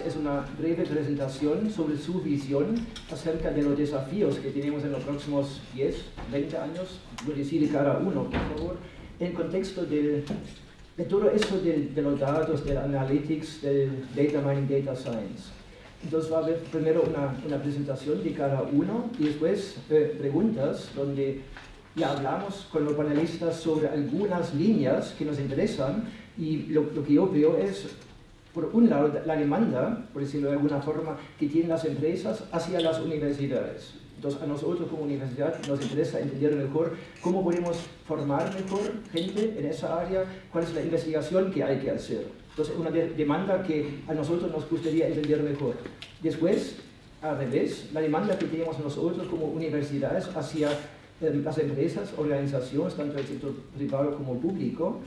Es una breve presentación sobre su visión acerca de los desafíos que tenemos en los próximos 10, 20 años, voy a decir cada uno, por favor, en el contexto de todo eso de los datos, del analytics, del data mining, data science. Entonces va a haber primero una presentación de cada uno y después preguntas donde ya hablamos con los panelistas sobre algunas líneas que nos interesan y lo que yo veo es, por un lado, la demanda, por decirlo de alguna forma, que tienen las empresas hacia las universidades. Entonces, a nosotros como universidad nos interesa entender mejor cómo podemos formar mejor gente en esa área, cuál es la investigación que hay que hacer. Entonces, una demanda que a nosotros nos gustaría entender mejor. Después, al revés, la demanda que tenemos nosotros como universidades hacia las empresas, organizaciones, tanto del sector privado como público.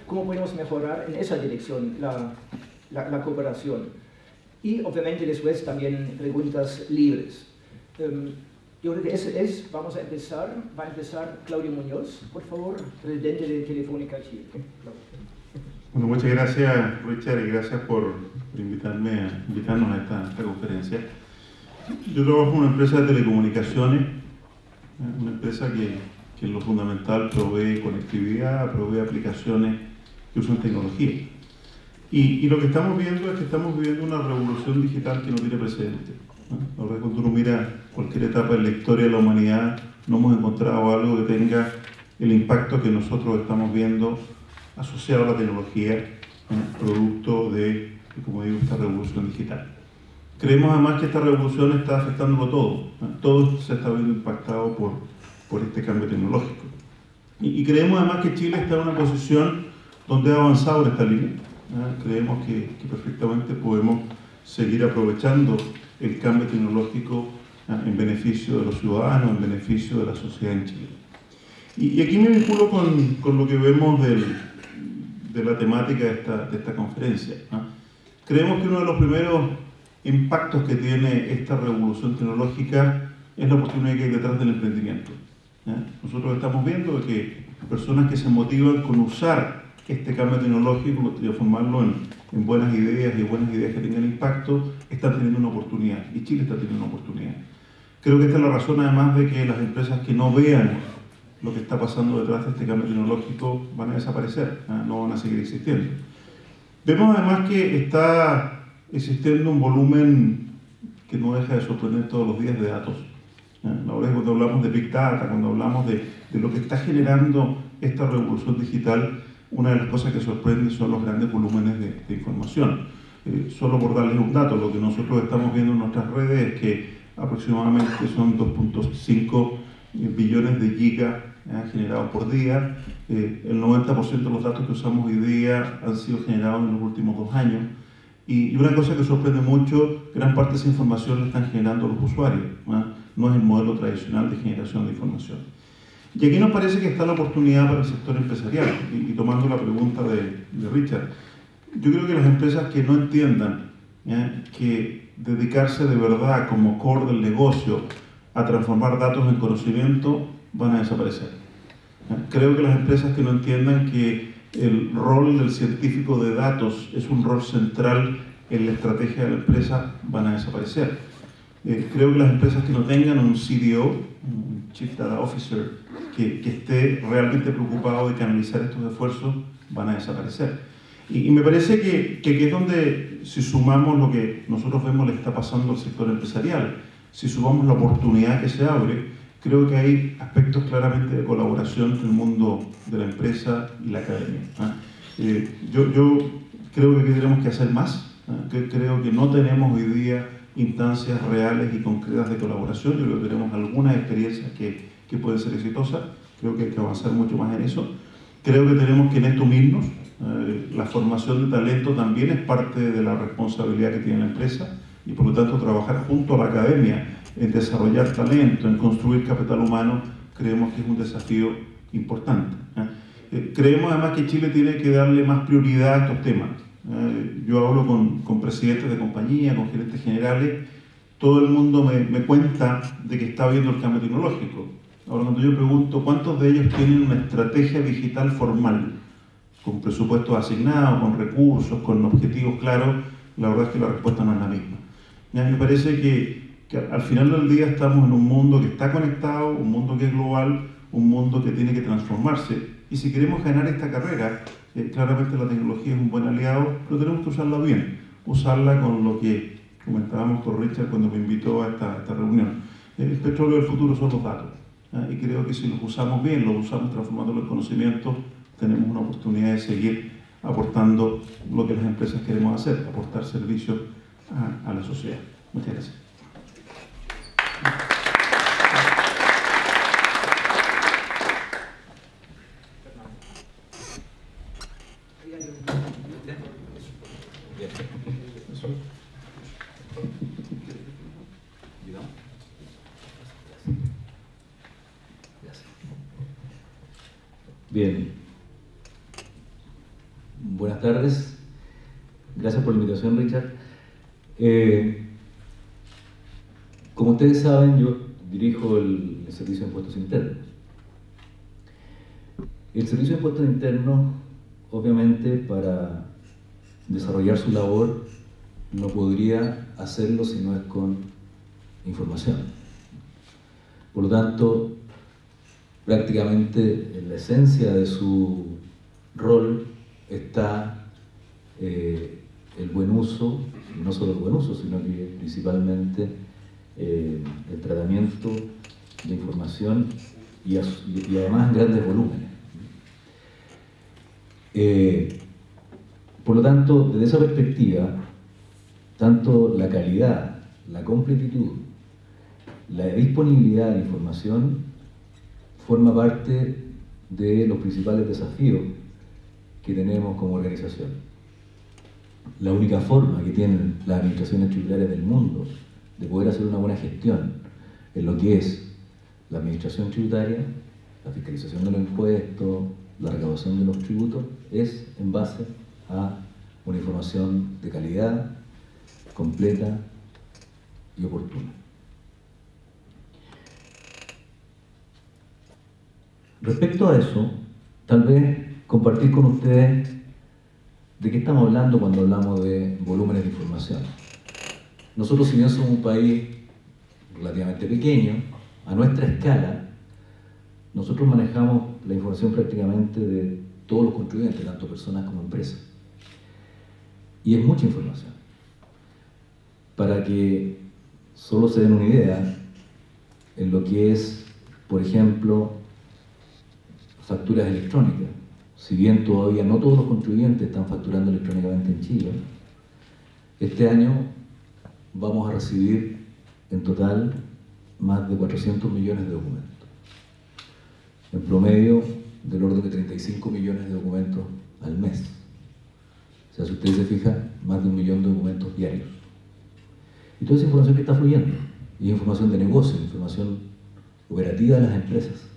¿Cómo podemos mejorar en esa dirección la cooperación? Y obviamente después también preguntas libres. Yo creo que va a empezar Claudio Muñoz, por favor, presidente de Telefónica Chile. Bueno, muchas gracias, Richard, y gracias por invitarnos a esta conferencia. Yo trabajo en una empresa de telecomunicaciones, una empresa que en lo fundamental provee conectividad, provee aplicaciones que usan tecnología. Y lo que estamos viendo es que estamos viviendo una revolución digital que no tiene precedentes, ¿no? Ahora, cuando uno mira cualquier etapa de la historia de la humanidad, no hemos encontrado algo que tenga el impacto que nosotros estamos viendo asociado a la tecnología, producto de, como digo, esta revolución digital. Creemos además que esta revolución está afectándolo todo, ¿no? Todo se está viendo impactado por este cambio tecnológico. Y creemos además que Chile está en una posición donde ha avanzado en esta línea. Creemos que perfectamente podemos seguir aprovechando el cambio tecnológico en beneficio de los ciudadanos, en beneficio de la sociedad en Chile. Y aquí me vinculo con lo que vemos de la temática de esta conferencia. Creemos que uno de los primeros impactos que tiene esta revolución tecnológica es la oportunidad que hay detrás del emprendimiento. Nosotros estamos viendo que personas que se motivan con usar este cambio tecnológico y transformarlo en buenas ideas y buenas ideas que tengan impacto, están teniendo una oportunidad, y Chile está teniendo una oportunidad. Creo que esta es la razón además de que las empresas que no vean lo que está pasando detrás de este cambio tecnológico van a desaparecer, no van a seguir existiendo. Vemos además que está existiendo un volumen que no deja de sorprender todos los días de datos. Ahora, cuando hablamos de Big Data, cuando hablamos de lo que está generando esta revolución digital, una de las cosas que sorprende son los grandes volúmenes de información. Solo por darles un dato, lo que nosotros estamos viendo en nuestras redes es que aproximadamente son 2.5 billones de gigas generados por día. El 90% de los datos que usamos hoy día han sido generados en los últimos 2 años. Y una cosa que sorprende mucho, gran parte de esa información la están generando los usuarios, no es el modelo tradicional de generación de información. Y aquí nos parece que está la oportunidad para el sector empresarial, y tomando la pregunta de Richard, yo creo que las empresas que no entiendan que dedicarse de verdad como core del negocio a transformar datos en conocimiento van a desaparecer. Creo que las empresas que no entiendan que el rol del científico de datos es un rol central en la estrategia de la empresa van a desaparecer. Creo que las empresas que no tengan un CDO, un Chief Data Officer, que esté realmente preocupado de canalizar estos esfuerzos, van a desaparecer. Y me parece que aquí es donde, si sumamos lo que nosotros vemos le está pasando al sector empresarial, si sumamos la oportunidad que se abre, creo que hay aspectos claramente de colaboración entre el mundo de la empresa y la academia. Yo creo que aquí tenemos que hacer más, creo que no tenemos hoy día instancias reales y concretas de colaboración. Yo creo que tenemos algunas experiencias que pueden ser exitosas, creo que hay que avanzar mucho más en eso. Creo que tenemos que en esto unirnos. La formación de talento también es parte de la responsabilidad que tiene la empresa y por lo tanto trabajar junto a la academia en desarrollar talento, en construir capital humano, creemos que es un desafío importante. Creemos además que Chile tiene que darle más prioridad a estos temas. Yo hablo con presidentes de compañía, con gerentes generales, todo el mundo me cuenta de que está viendo el cambio tecnológico. Ahora, cuando yo pregunto cuántos de ellos tienen una estrategia digital formal, con presupuestos asignados, con recursos, con objetivos claros, la verdad es que la respuesta no es la misma. Me parece que al final del día estamos en un mundo que está conectado, un mundo que es global, un mundo que tiene que transformarse. Y si queremos ganar esta carrera, claramente la tecnología es un buen aliado, pero tenemos que usarla bien, usarla con lo que comentábamos con Richard cuando me invitó a esta reunión. El petróleo del futuro son los datos. Y creo que si los usamos bien, los usamos transformándolos en conocimiento, tenemos una oportunidad de seguir aportando lo que las empresas queremos hacer, aportar servicios a la sociedad. Muchas gracias. Bien, buenas tardes, gracias por la invitación, Richard. Como ustedes saben, yo dirijo el Servicio de Impuestos Internos. El Servicio de Impuestos Internos, obviamente, para desarrollar su labor, no podría hacerlo si no es con información. Por lo tanto, prácticamente en la esencia de su rol está el buen uso, y no solo el buen uso, sino que principalmente el tratamiento de información y además en grandes volúmenes. Por lo tanto, desde esa perspectiva, tanto la calidad, la completitud, la disponibilidad de información forma parte de los principales desafíos que tenemos como organización. La única forma que tienen las administraciones tributarias del mundo de poder hacer una buena gestión en lo que es la administración tributaria, la fiscalización de los impuestos, la recaudación de los tributos, es en base a una información de calidad, completa y oportuna. Respecto a eso, tal vez compartir con ustedes de qué estamos hablando cuando hablamos de volúmenes de información. Nosotros, si bien somos un país relativamente pequeño, a nuestra escala, nosotros manejamos la información prácticamente de todos los contribuyentes, tanto personas como empresas. Y es mucha información. Para que solo se den una idea, en lo que es, por ejemplo, facturas electrónicas. Si bien todavía no todos los contribuyentes están facturando electrónicamente en Chile, este año vamos a recibir en total más de 400 millones de documentos. En promedio, del orden de 35 millones de documentos al mes. O sea, si ustedes se fijan, más de 1 millón de documentos diarios. Y toda esa información que está fluyendo, y información de negocio, información operativa de las empresas.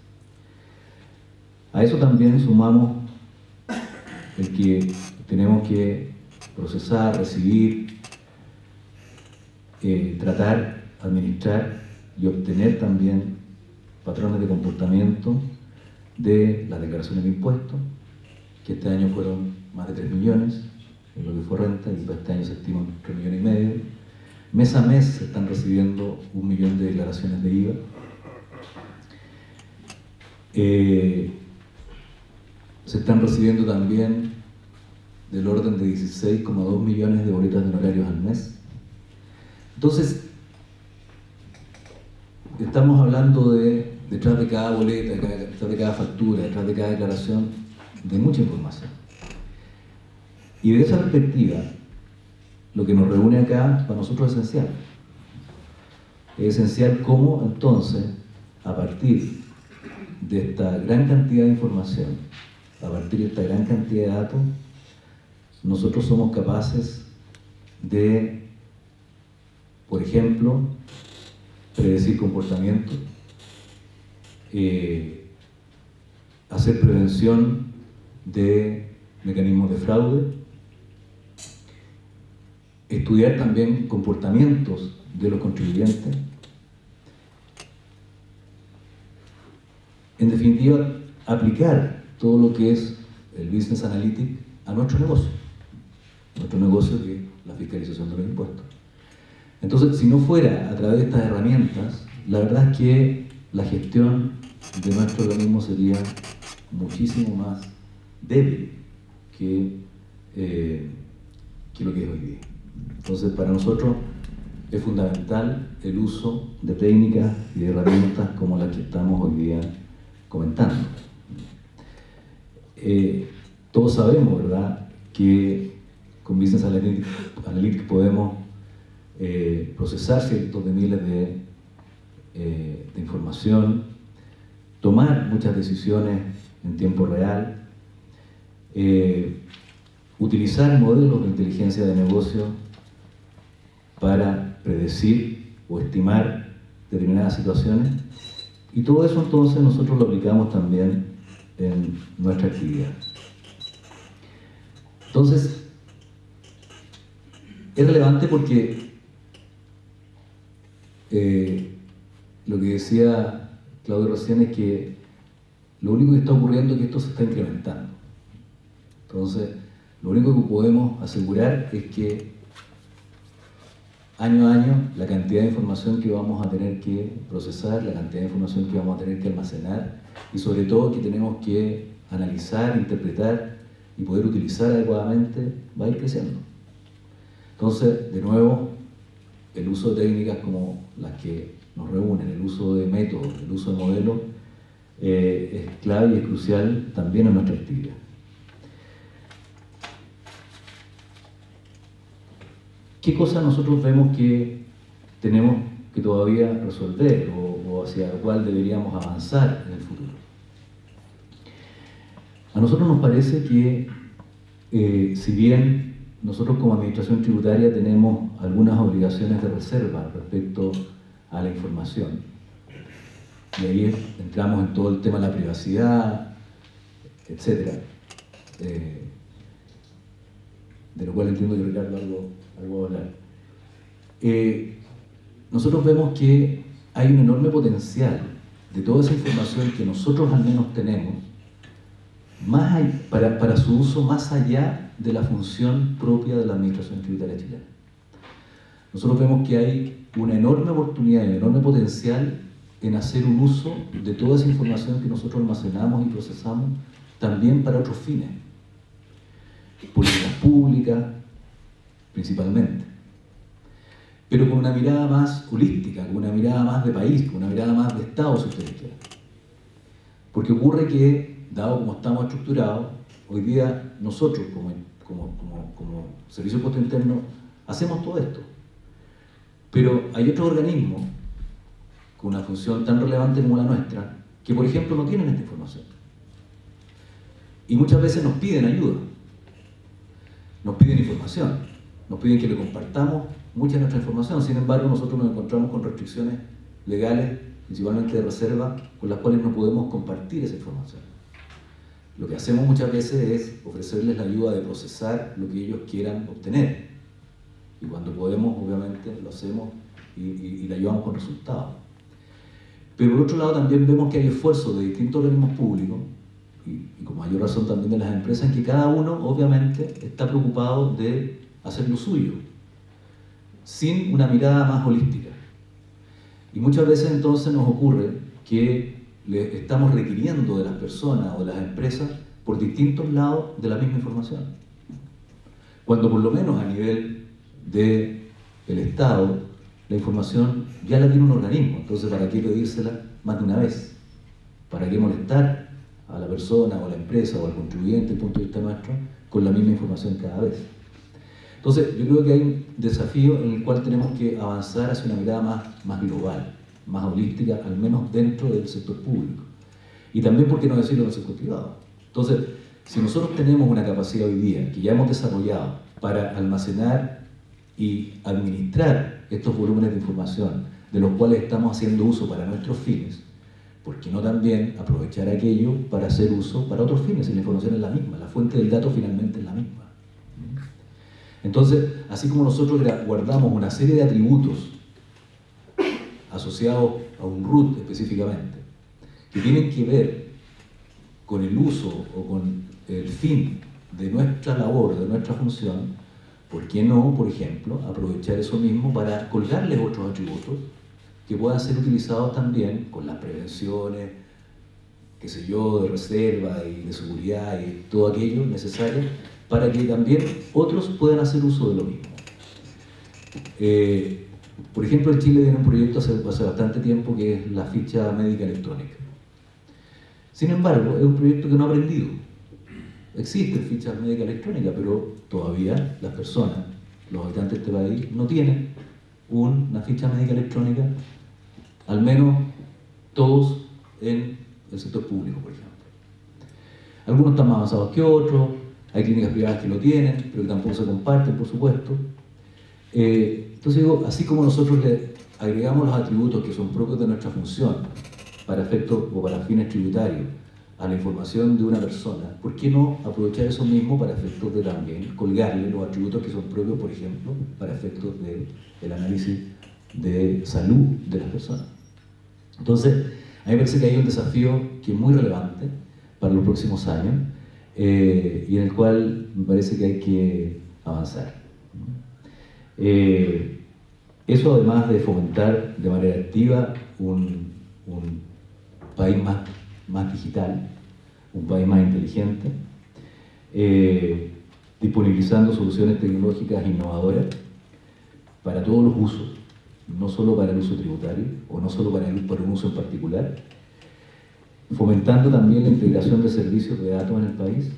A eso también sumamos el que tenemos que procesar, recibir, tratar, administrar y obtener también patrones de comportamiento de las declaraciones de impuestos, que este año fueron más de 3 millones en lo que fue renta, y para este año se estiman 3,5 millones. Mes a mes se están recibiendo 1 millón de declaraciones de IVA. Se están recibiendo también del orden de 16,2 millones de boletas de honorarios al mes. Entonces, estamos hablando de, detrás de cada boleta, detrás de cada factura, detrás de cada declaración, de mucha información. Y de esa perspectiva, lo que nos reúne acá para nosotros es esencial. Es esencial cómo entonces, a partir de esta gran cantidad de información, a partir de esta gran cantidad de datos, nosotros somos capaces de, por ejemplo, predecir comportamientos, hacer prevención de mecanismos de fraude, estudiar también comportamientos de los contribuyentes. En definitiva, aplicar todo lo que es el Business Analytics a nuestro negocio que es la fiscalización de los impuestos. Entonces, si no fuera a través de estas herramientas, la verdad es que la gestión de nuestro organismo sería muchísimo más débil que lo que es hoy día. Entonces, para nosotros es fundamental el uso de técnicas y de herramientas como las que estamos hoy día comentando. Todos sabemos, ¿verdad?, que con Business Analytics podemos procesar cientos de miles de información, tomar muchas decisiones en tiempo real, utilizar modelos de inteligencia de negocio para predecir o estimar determinadas situaciones, y todo eso entonces nosotros lo aplicamos también en nuestra actividad. Entonces, es relevante porque lo que decía Claudio recién es que lo único que está ocurriendo es que esto se está incrementando. Entonces, lo único que podemos asegurar es que año a año la cantidad de información que vamos a tener que procesar, la cantidad de información que vamos a tener que almacenar y sobre todo que tenemos que analizar, interpretar y poder utilizar adecuadamente va a ir creciendo. Entonces, de nuevo, el uso de técnicas como las que nos reúnen, el uso de métodos, el uso de modelos, es clave y es crucial también en nuestra actividad. ¿Qué cosas nosotros vemos que tenemos que todavía resolver o hacia la cual deberíamos avanzar en el futuro? A nosotros nos parece que, si bien nosotros como Administración Tributaria tenemos algunas obligaciones de reserva respecto a la información, y ahí entramos en todo el tema de la privacidad, etc., de lo cual entiendo que Ricardo algo va a hablar. Nosotros vemos que hay un enorme potencial de toda esa información que nosotros al menos tenemos para su uso más allá de la función propia de la Administración Tributaria chilena. Nosotros vemos que hay una enorme oportunidad y un enorme potencial en hacer un uso de toda esa información que nosotros almacenamos y procesamos también para otros fines, políticas públicas principalmente, pero con una mirada más holística, con una mirada más de país, con una mirada más de Estado, si ustedes quieren. Porque ocurre que, dado como estamos estructurados, hoy día nosotros como Servicio de Impuesto Interno hacemos todo esto, pero hay otros organismos con una función tan relevante como la nuestra que, por ejemplo, no tienen esta información y muchas veces nos piden ayuda, nos piden información, nos piden que le compartamos mucha de nuestra información. Sin embargo, nosotros nos encontramos con restricciones legales, principalmente de reserva, con las cuales no podemos compartir esa información. Lo que hacemos muchas veces es ofrecerles la ayuda de procesar lo que ellos quieran obtener, y cuando podemos, obviamente, lo hacemos y le ayudamos con resultados. Pero por otro lado también vemos que hay esfuerzos de distintos organismos públicos y con mayor razón también de las empresas, en que cada uno obviamente está preocupado de hacer lo suyo, sin una mirada más holística. Y muchas veces entonces nos ocurre que le estamos requiriendo de las personas o de las empresas por distintos lados de la misma información, cuando por lo menos a nivel del Estado la información ya la tiene un organismo. Entonces, ¿para qué pedírsela más de una vez? ¿Para qué molestar a la persona o a la empresa o al contribuyente desde el punto de vista nuestro con la misma información cada vez? Entonces, yo creo que hay un desafío en el cual tenemos que avanzar hacia una mirada más global, más holística, al menos dentro del sector público. Y también, ¿por qué no decirlo, del sector privado? Entonces, si nosotros tenemos una capacidad hoy día que ya hemos desarrollado para almacenar y administrar estos volúmenes de información de los cuales estamos haciendo uso para nuestros fines, ¿por qué no también aprovechar aquello para hacer uso para otros fines? Si la información es la misma, la fuente del dato finalmente es la misma. Entonces, así como nosotros guardamos una serie de atributos asociados a un root específicamente, que tienen que ver con el uso o con el fin de nuestra labor, de nuestra función, ¿por qué no, por ejemplo, aprovechar eso mismo para colgarles otros atributos que puedan ser utilizados también con las prevenciones, qué sé yo, de reserva y de seguridad y todo aquello necesario para que también otros puedan hacer uso de lo mismo? Por ejemplo, en Chile tiene un proyecto hace bastante tiempo que es la ficha médica electrónica. Sin embargo, es un proyecto que no ha aprendido. Existen fichas médicas electrónicas, pero todavía las personas, los habitantes de este país, no tienen una ficha médica electrónica, al menos todos en el sector público, por ejemplo. Algunos están más avanzados que otros, hay clínicas privadas que lo tienen, pero que tampoco se comparten, por supuesto. Entonces digo, así como nosotros le agregamos los atributos que son propios de nuestra función para efectos o para fines tributarios a la información de una persona, ¿por qué no aprovechar eso mismo para efectos de también colgarle los atributos que son propios, por ejemplo, para efectos del análisis de salud de las personas? Entonces, a mí me parece que hay un desafío que es muy relevante para los próximos años y en el cual me parece que hay que avanzar. Eso además de fomentar de manera activa un país más digital, un país más inteligente, disponibilizando soluciones tecnológicas innovadoras para todos los usos, no solo para el uso tributario o no solo para un uso en particular, fomentando también la integración de servicios de datos en el país,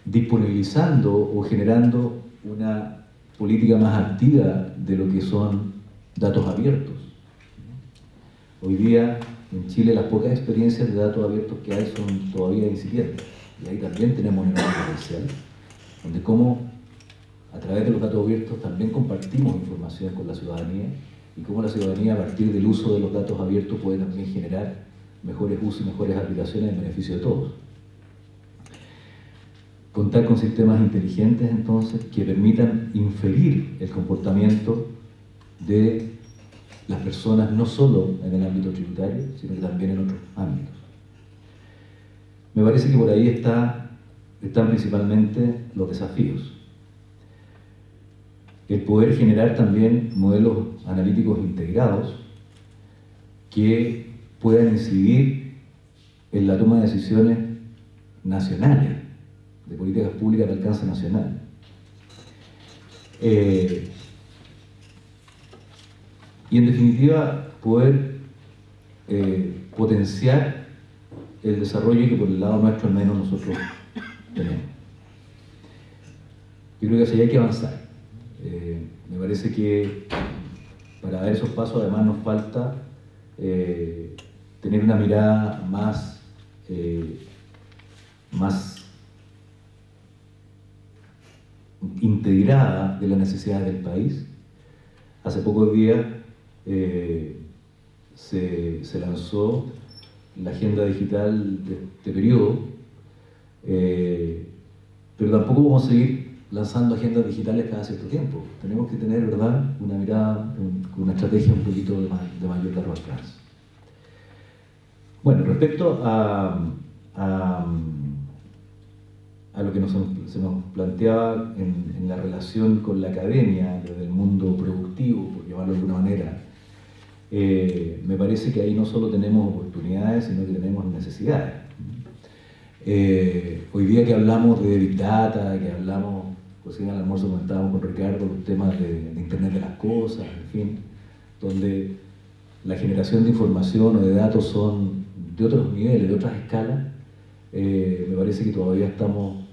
disponibilizando o generando una política más activa de lo que son datos abiertos. Hoy día en Chile las pocas experiencias de datos abiertos que hay son todavía incipientes, y ahí también tenemos un enorme potencial, donde cómo a través de los datos abiertos también compartimos información con la ciudadanía y cómo la ciudadanía a partir del uso de los datos abiertos puede también generar mejores usos y mejores aplicaciones en beneficio de todos. Contar con sistemas inteligentes, entonces, que permitan inferir el comportamiento de las personas, no solo en el ámbito tributario, sino que también en otros ámbitos. Me parece que por ahí están principalmente los desafíos. El poder generar también modelos analíticos integrados que puedan incidir en la toma de decisiones nacionales, de políticas públicas de alcance nacional. Y en definitiva, poder potenciar el desarrollo que por el lado nuestro al menos nosotros tenemos. Yo creo que hacia allá hay que avanzar. Me parece que para dar esos pasos además nos falta tener una mirada más integrada de las necesidades del país. Hace pocos días se lanzó la agenda digital de este periodo, pero tampoco vamos a seguir lanzando agendas digitales cada cierto tiempo. Tenemos que tener, ¿verdad?, una mirada, una estrategia un poquito de mayor largo alcance. Bueno, respecto a lo que se nos planteaba en la relación con la academia, desde el mundo productivo, por llamarlo de alguna manera, me parece que ahí no solo tenemos oportunidades, sino que tenemos necesidades. Hoy día que hablamos de Big Data, que hablamos, pues en el almuerzo comentábamos con Ricardo los temas de Internet de las Cosas, en fin, donde la generación de información o de datos son de otros niveles, de otras escalas, me parece que todavía estamos,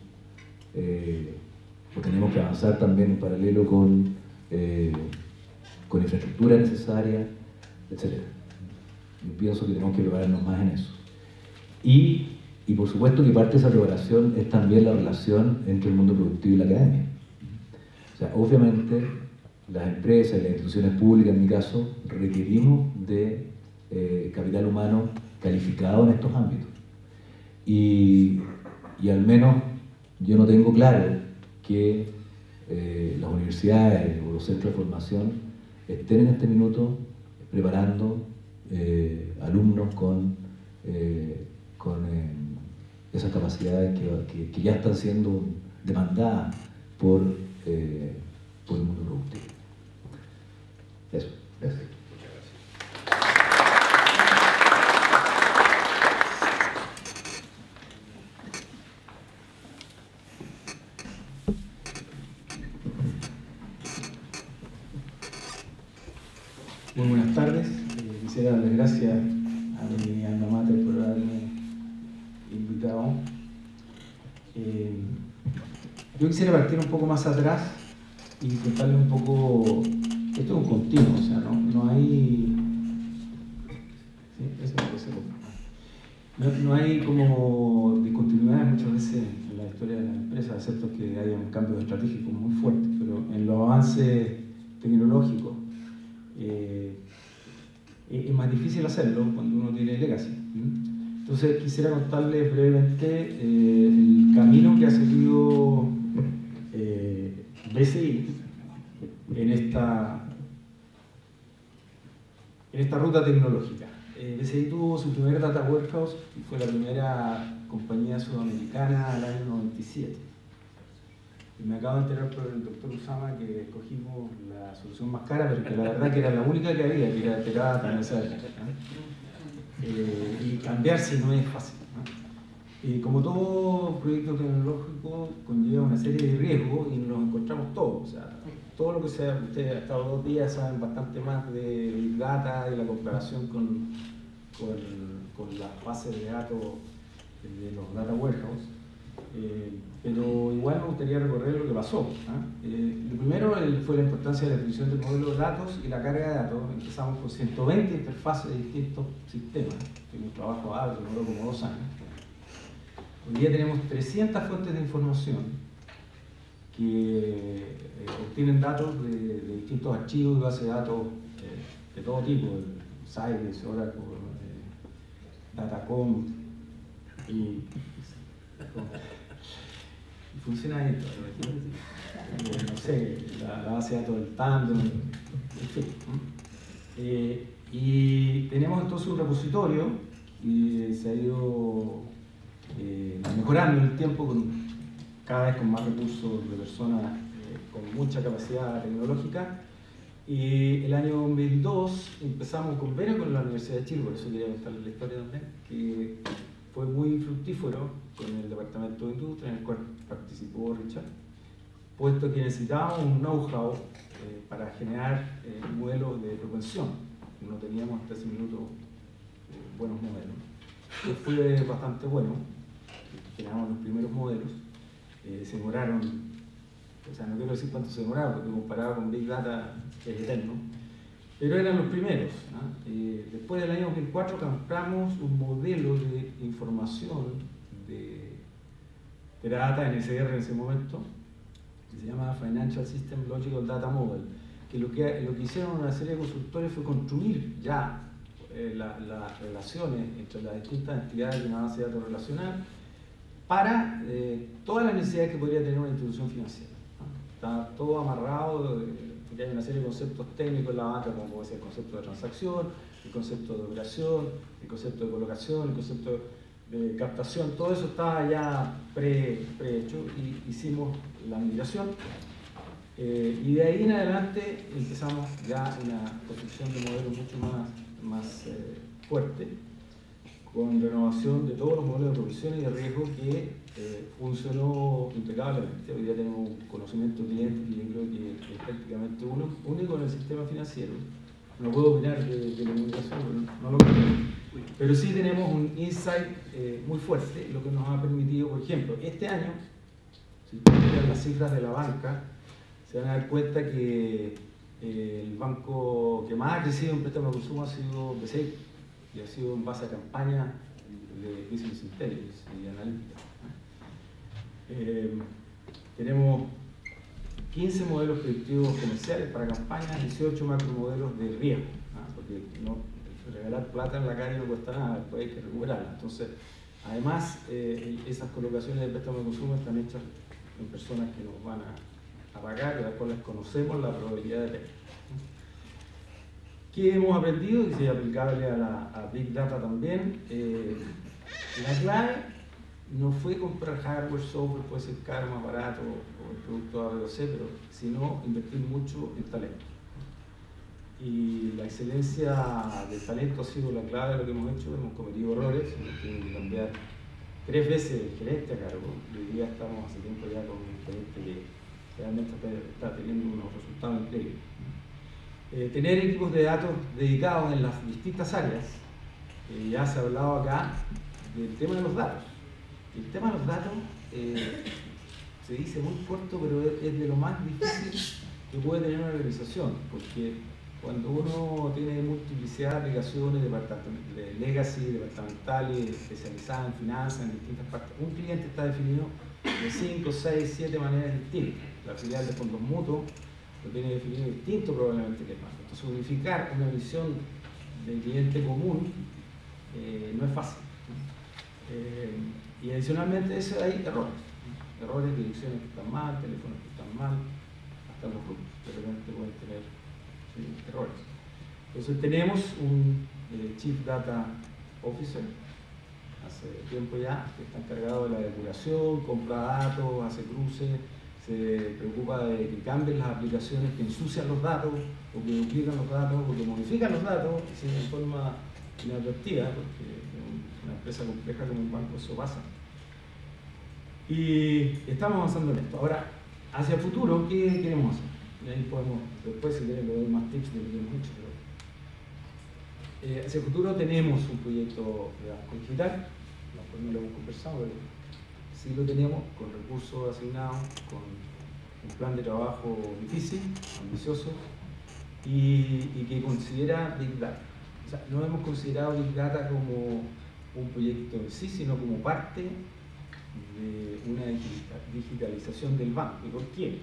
o tenemos que avanzar también en paralelo con infraestructura necesaria, etc. Yo pienso que tenemos que prepararnos más en eso. Y por supuesto que parte de esa preparación es también la relación entre el mundo productivo y la academia. O sea, obviamente las empresas y las instituciones públicas, en mi caso, requerimos de capital humano calificados en estos ámbitos. Y al menos yo no tengo claro que las universidades o los centros de formación estén en este minuto preparando alumnos con esas capacidades que ya están siendo demandadas por el mundo productivo. Eso, gracias. Muy buenas tardes. Quisiera darle gracias a mi alma mater por haberme invitado. Yo quisiera partir un poco más atrás y contarle un poco. Esto es un continuo, o sea, no hay. ¿Sí? Eso no hay como discontinuidad muchas veces en la historia de la empresa, excepto que haya un cambio estratégico muy fuerte, pero en los avances tecnológicos es más difícil hacerlo cuando uno tiene legacy. Entonces quisiera contarles brevemente el camino que ha seguido BCI en esta ruta tecnológica. BCI tuvo su primer data warehouse y fue la primera compañía sudamericana al año 97. Y me acabo de enterar por el doctor Usama que escogimos la solución más cara, pero que la verdad que era la única que había, que era Teradata en esa época. Y cambiarse no es fácil. Y como todo proyecto tecnológico conlleva una serie de riesgos y nos encontramos todos. O sea, todo lo que sea, ustedes hasta 2 días saben bastante más de Big Data y la comparación con las bases de datos de los data warehouse. Pero igual me gustaría recorrer lo que pasó. Lo primero fue la importancia de la definición del modelo de datos y la carga de datos. Empezamos con 120 interfaces de distintos sistemas, que un trabajo arduo, duró como 2 años. Hoy día tenemos 300 fuentes de información que obtienen datos de distintos archivos y bases de datos de todo tipo, Sybase, Oracle, Datacom y funciona esto, no sé, la base de datos del Tandem, en fin. Y tenemos entonces un repositorio y se ha ido mejorando en el tiempo, cada vez con más recursos de personas con mucha capacidad tecnológica. Y el año 2002 empezamos un convenio con la Universidad de Chile, por eso quería contarles la historia también, que fue muy fructífero con el Departamento de Industria, en el cual participó Richard, puesto que necesitábamos un know-how para generar modelos de propensión. No teníamos hasta ese minuto buenos modelos. Fue bastante bueno, generamos los primeros modelos, se demoraron, o sea, no quiero decir cuánto se demoraron, porque comparado con Big Data es eterno, pero eran los primeros. Después del año 2004 compramos un modelo de información de Teradata NSR en ese momento, que se llama Financial System Logical Data Model, que lo que hicieron una serie de consultores fue construir ya las relaciones entre las distintas entidades de una base de datos relacional para todas las necesidades que podría tener una institución financiera. Está todo amarrado, porque hay una serie de conceptos técnicos en la banca, como puede ser el concepto de transacción, el concepto de operación, el concepto de colocación, el concepto de captación, todo eso estaba ya prehecho y hicimos la migración. Y de ahí en adelante empezamos ya una construcción de modelos mucho más fuerte, con renovación de todos los modelos de provisión y de riesgo que funcionó impecablemente. Hoy día tenemos un conocimiento cliente que yo creo que es prácticamente único en el sistema financiero. No puedo opinar de la comunicación, no lo creo. Pero sí tenemos un insight muy fuerte, lo que nos ha permitido, por ejemplo, este año, si ustedes miran las cifras de la banca, se van a dar cuenta que el banco que más ha crecido en préstamo de consumo ha sido BCI, y ha sido en base a campañas de Business Intelligence y analítica. Tenemos 15 modelos predictivos comerciales para campañas, 18 macromodelos de riesgo, porque regalar plata en la calle no cuesta nada, después hay que recuperarla. Entonces, además, esas colocaciones de préstamo de consumo están hechas en personas que nos van a pagar, de las cuales conocemos la probabilidad de pérdida. ¿Qué hemos aprendido? Y si es aplicable a Big Data también. La clave no fue comprar hardware, software, puede ser caro, más barato, o el producto A, B o C, pero sino invertir mucho en talento. Y la excelencia del talento ha sido la clave de lo que hemos hecho. Hemos cometido errores, hemos tenido que cambiar 3 veces el gerente a cargo. Hoy día estamos hace tiempo ya con un gerente que realmente está teniendo unos resultados increíbles. Tener equipos de datos dedicados en las distintas áreas. Ya se ha hablado acá del tema de los datos. El tema de los datos se dice muy corto, pero es de lo más difícil que puede tener una organización, porque cuando uno tiene multiplicidad de aplicaciones de legacy, departamentales, especializadas en finanzas, en distintas partes, un cliente está definido de 5, 6, 7 maneras distintas. La filial de fondos mutuos lo tiene definido distinto probablemente que el banco. Entonces, unificar una visión del cliente común no es fácil. Y adicionalmente a eso hay errores. Errores, direcciones que están mal, teléfonos que están mal, hasta los grupos de repente pueden tener errores. Entonces tenemos un Chief Data Officer hace tiempo ya que está encargado de la depuración, compra datos, hace cruces, se preocupa de que cambien las aplicaciones que ensucian los datos o que duplican los datos o que modifican los datos de forma inadvertida, porque en una empresa compleja como un banco eso pasa. Y estamos avanzando en esto. Ahora, hacia el futuro, ¿qué queremos hacer? Y ahí podemos, después si quieren, le doy más tips de lo que hemos hecho. Pero, hacia el futuro tenemos un proyecto de banco digital, no lo hemos conversado, pero sí lo teníamos con recursos asignados, con un plan de trabajo difícil, ambicioso, y que considera Big Data. O sea, no hemos considerado Big Data como un proyecto en sí, sino como parte de una digitalización del banco. ¿Y por qué?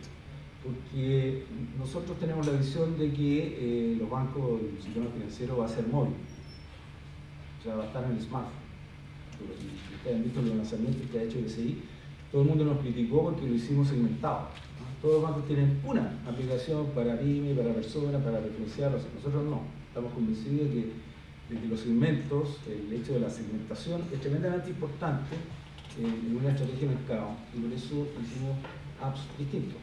Porque nosotros tenemos la visión de que los bancos, el sistema financiero va a ser móvil, o sea, va a estar en el smartphone. Si ustedes han visto los lanzamientos que ha hecho BCI, todo el mundo nos criticó porque lo hicimos segmentado, ¿no? Todos los bancos tienen una aplicación para pyme, para personas, para referenciarlos. Nosotros no. Estamos convencidos de que los segmentos, el hecho de la segmentación es tremendamente importante en una estrategia de mercado, y por eso hicimos apps distintos.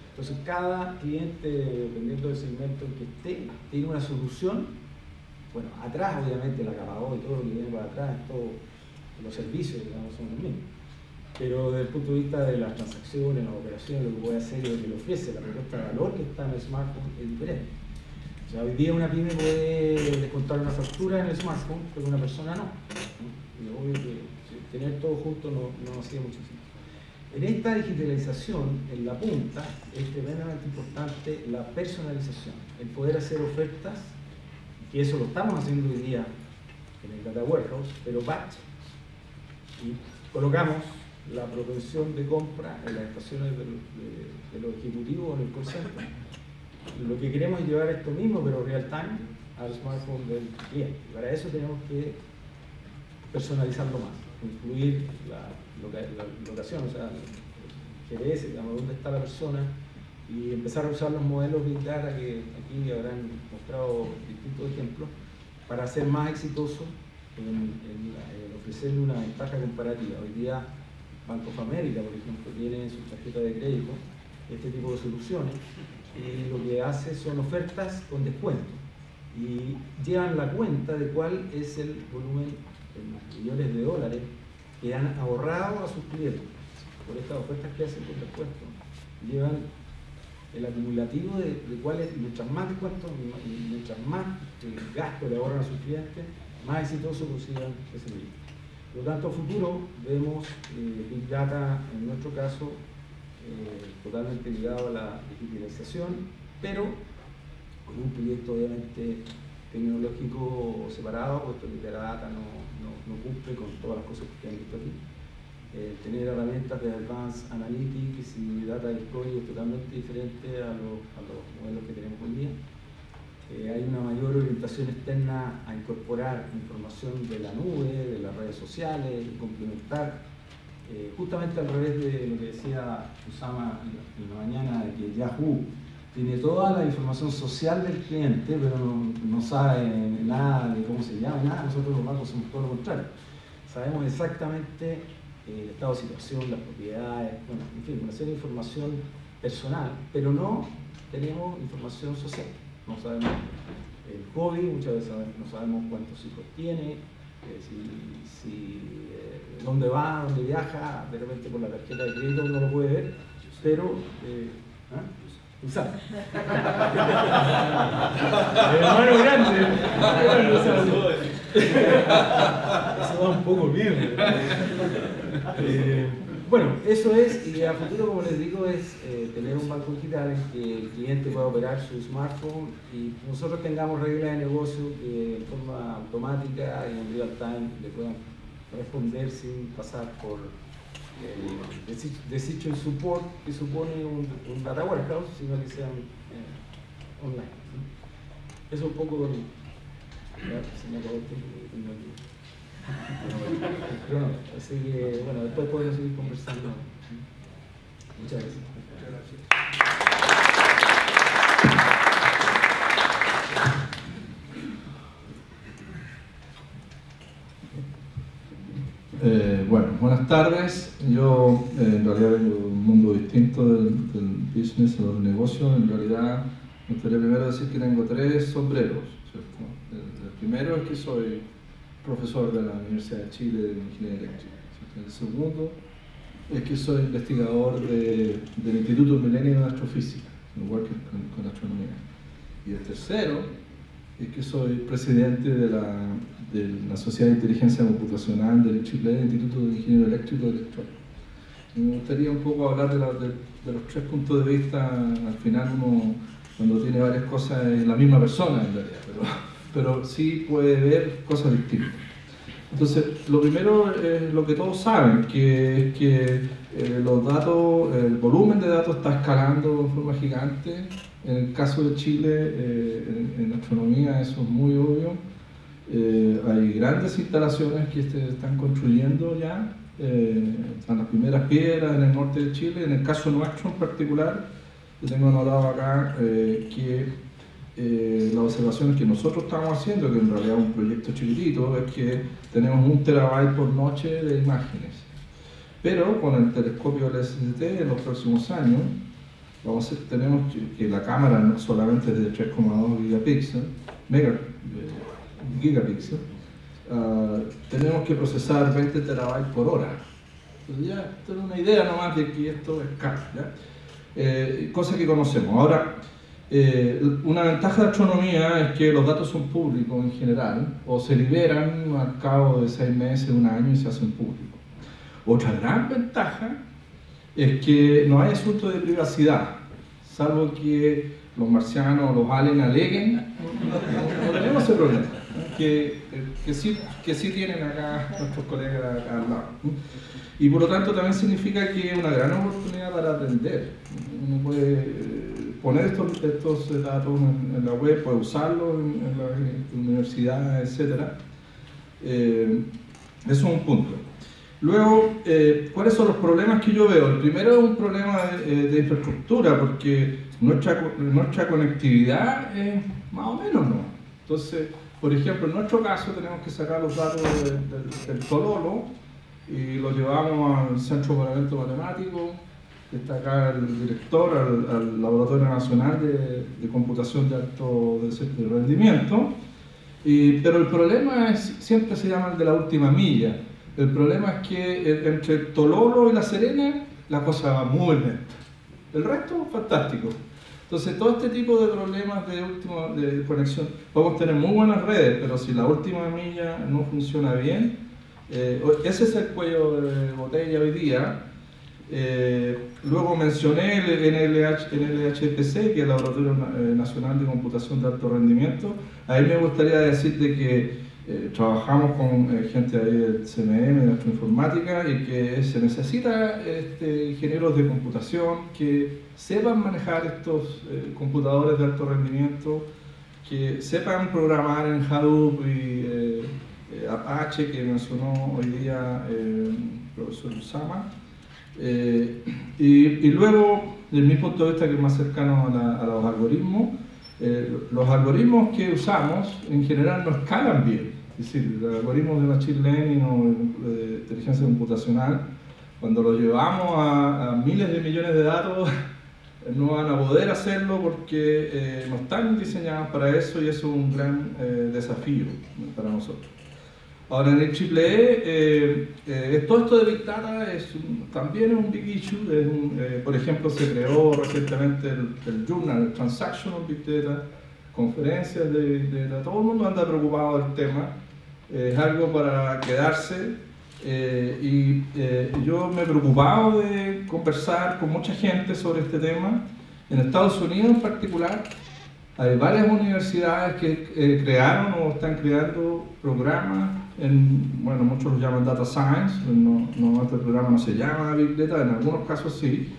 Entonces cada cliente, dependiendo del segmento en que esté, tiene una solución. Bueno, atrás obviamente la capa y todo lo que viene para atrás, todos los servicios, digamos, son los mismos. Pero desde el punto de vista de las transacciones, las operaciones, lo que puede hacer y lo que le ofrece, la propuesta de valor que está en el smartphone es diferente. O sea, hoy día una pyme puede descontar una factura en el smartphone, pero una persona no. Y obvio que tener todo junto no hacía mucho sentido. En esta digitalización, en la punta, es tremendamente importante la personalización, el poder hacer ofertas, que eso lo estamos haciendo hoy día en el Data Warehouse, pero batch. Y colocamos la propensión de compra en las estaciones de los ejecutivos en el call center. Lo que queremos es llevar esto mismo, pero real time, al smartphone del cliente. Y para eso tenemos que personalizarlo más, incluir la locación, o sea, el GPS, digamos, dónde está la persona, y empezar a usar los modelos Big Data que aquí habrán mostrado distintos ejemplos para ser más exitoso en ofrecerle una ventaja comparativa. Hoy día Bank of America, por ejemplo, tiene en su tarjeta de crédito este tipo de soluciones, y lo que hace son ofertas con descuento y llevan la cuenta de cuál es el volumen en millones de dólares que han ahorrado a sus clientes por estas ofertas que hacen con descuento. Llevan el acumulativo de cuál es, mientras más descuentos y mientras más gasto le ahorran a sus clientes, más exitoso consigan ese proyecto. Por lo tanto, a futuro vemos Big Data, en nuestro caso, totalmente ligado a la digitalización, pero con un proyecto obviamente tecnológico separado, puesto que la data no cumple con todas las cosas que han visto aquí. Tener herramientas de Advanced Analytics y Data Discovery es totalmente diferente a los modelos que tenemos hoy día. hay una mayor orientación externa a incorporar información de la nube, de las redes sociales, y complementar, justamente al revés de lo que decía Usama en la mañana, de que Yahoo tiene toda la información social del cliente, pero no sabe nada de cómo se llama, nada. Nosotros los bancos somos todo lo contrario. Sabemos exactamente el estado de situación, las propiedades, bueno, en fin, una serie de información personal, pero no tenemos información social. No sabemos el hobby, muchas veces no sabemos cuántos hijos tiene, dónde va, dónde viaja, de repente por la tarjeta de crédito uno lo puede ver, pero usar. Hermano grande. Eso da un poco miedo. Bueno, eso es, y a futuro, como les digo, es tener un banco digital en que el cliente pueda operar su smartphone y nosotros tengamos reglas de negocio que en forma automática y en real time le puedan responder sin pasar por el decision support que supone un data warehouse, sino que sean online. Eso un poco se me acabó el tiempo que tengo aquí. Así que bueno, después podemos seguir conversando. Muchas gracias. Bueno, buenas tardes. Yo en realidad vengo de un mundo distinto del business o del negocio. En realidad me gustaría primero decir que tengo 3 sombreros, ¿cierto? El primero es que soy profesor de la Universidad de Chile de Ingeniería Eléctrica. El segundo es que soy investigador del Instituto Milenio de Astrofísica, con astronomía. Y el tercero es que soy presidente de la Sociedad de Inteligencia Computacional del IEEE, del Instituto de Ingeniero Eléctrico y Electrónico. Y me gustaría un poco hablar de los 3 puntos de vista. Al final uno, cuando tiene varias cosas, es la misma persona en realidad, pero sí puede ver cosas distintas. Entonces, lo primero es lo que todos saben, que es que los datos, el volumen de datos está escalando de forma gigante. En el caso de Chile, en astronomía eso es muy obvio. Hay grandes instalaciones que se están construyendo ya, están las primeras piedras en el norte de Chile. En el caso nuestro en particular, yo tengo anotado acá que las observaciones que nosotros estamos haciendo, que en realidad es un proyecto chiquitito, es que tenemos 1 terabyte por noche de imágenes. Pero con el telescopio LSCT en los próximos años, tenemos que la cámara no solamente es de 3,2 gigapíxeles, tenemos que procesar 20 terabytes por hora. Entonces ya, esto es una idea nomás de que esto es caro, cosa que conocemos. Ahora, una ventaja de astronomía es que los datos son públicos en general, o se liberan al cabo de 6 meses, 1 año y se hacen públicos. Otra gran ventaja es que no hay asunto de privacidad, salvo que los marcianos o los aliens aleguen, no tenemos ese problema, que sí tienen acá nuestros colegas acá al lado. Y por lo tanto también significa que es una gran oportunidad para aprender. Uno puede poner estos datos en la web, puede usarlos en la universidad, etc. Eso es un punto. Luego, ¿cuáles son los problemas que yo veo? El primero es un problema de infraestructura, porque nuestra conectividad es más o menos no. Entonces, por ejemplo, en nuestro caso tenemos que sacar los datos del Tololo y los llevamos al Centro de Eventos Matemáticos. Está acá el director, al Laboratorio Nacional de Computación de Alto Rendimiento, pero el problema siempre se llama el de la última milla. El problema es que entre Tololo y La Serena la cosa va muy lenta. El resto, fantástico. Entonces, todo este tipo de problemas de conexión, podemos tener muy buenas redes, pero si la última milla no funciona bien, ese es el cuello de botella hoy día. Luego mencioné el NLHPC, que es el Laboratorio Nacional de Computación de Alto Rendimiento. Ahí me gustaría decirte que trabajamos con gente ahí del CMM, de Astroinformática, y que se necesita ingenieros de computación que sepan manejar estos computadores de alto rendimiento que sepan programar en Hadoop y Apache, que mencionó hoy día el profesor Usama. Y luego, desde mi punto de vista, que es más cercano a los algoritmos que usamos en general no escalan bien. Es decir, los algoritmos de Machine Learning o de inteligencia computacional, cuando los llevamos a miles de millones de datos, no van a poder hacerlo porque no están diseñados para eso, y eso es un gran desafío para nosotros. Ahora, en el EEE, todo esto de Big Data también es un big issue. Por ejemplo, se creó recientemente el Journal, el Transactional Big Data, conferencias todo el mundo anda preocupado del tema. Es algo para quedarse. Yo me he preocupado de conversar con mucha gente sobre este tema. En Estados Unidos en particular, hay varias universidades que crearon o están creando programas, bueno, muchos los llaman Data Science, este programa no se llama Big Data, en algunos casos sí,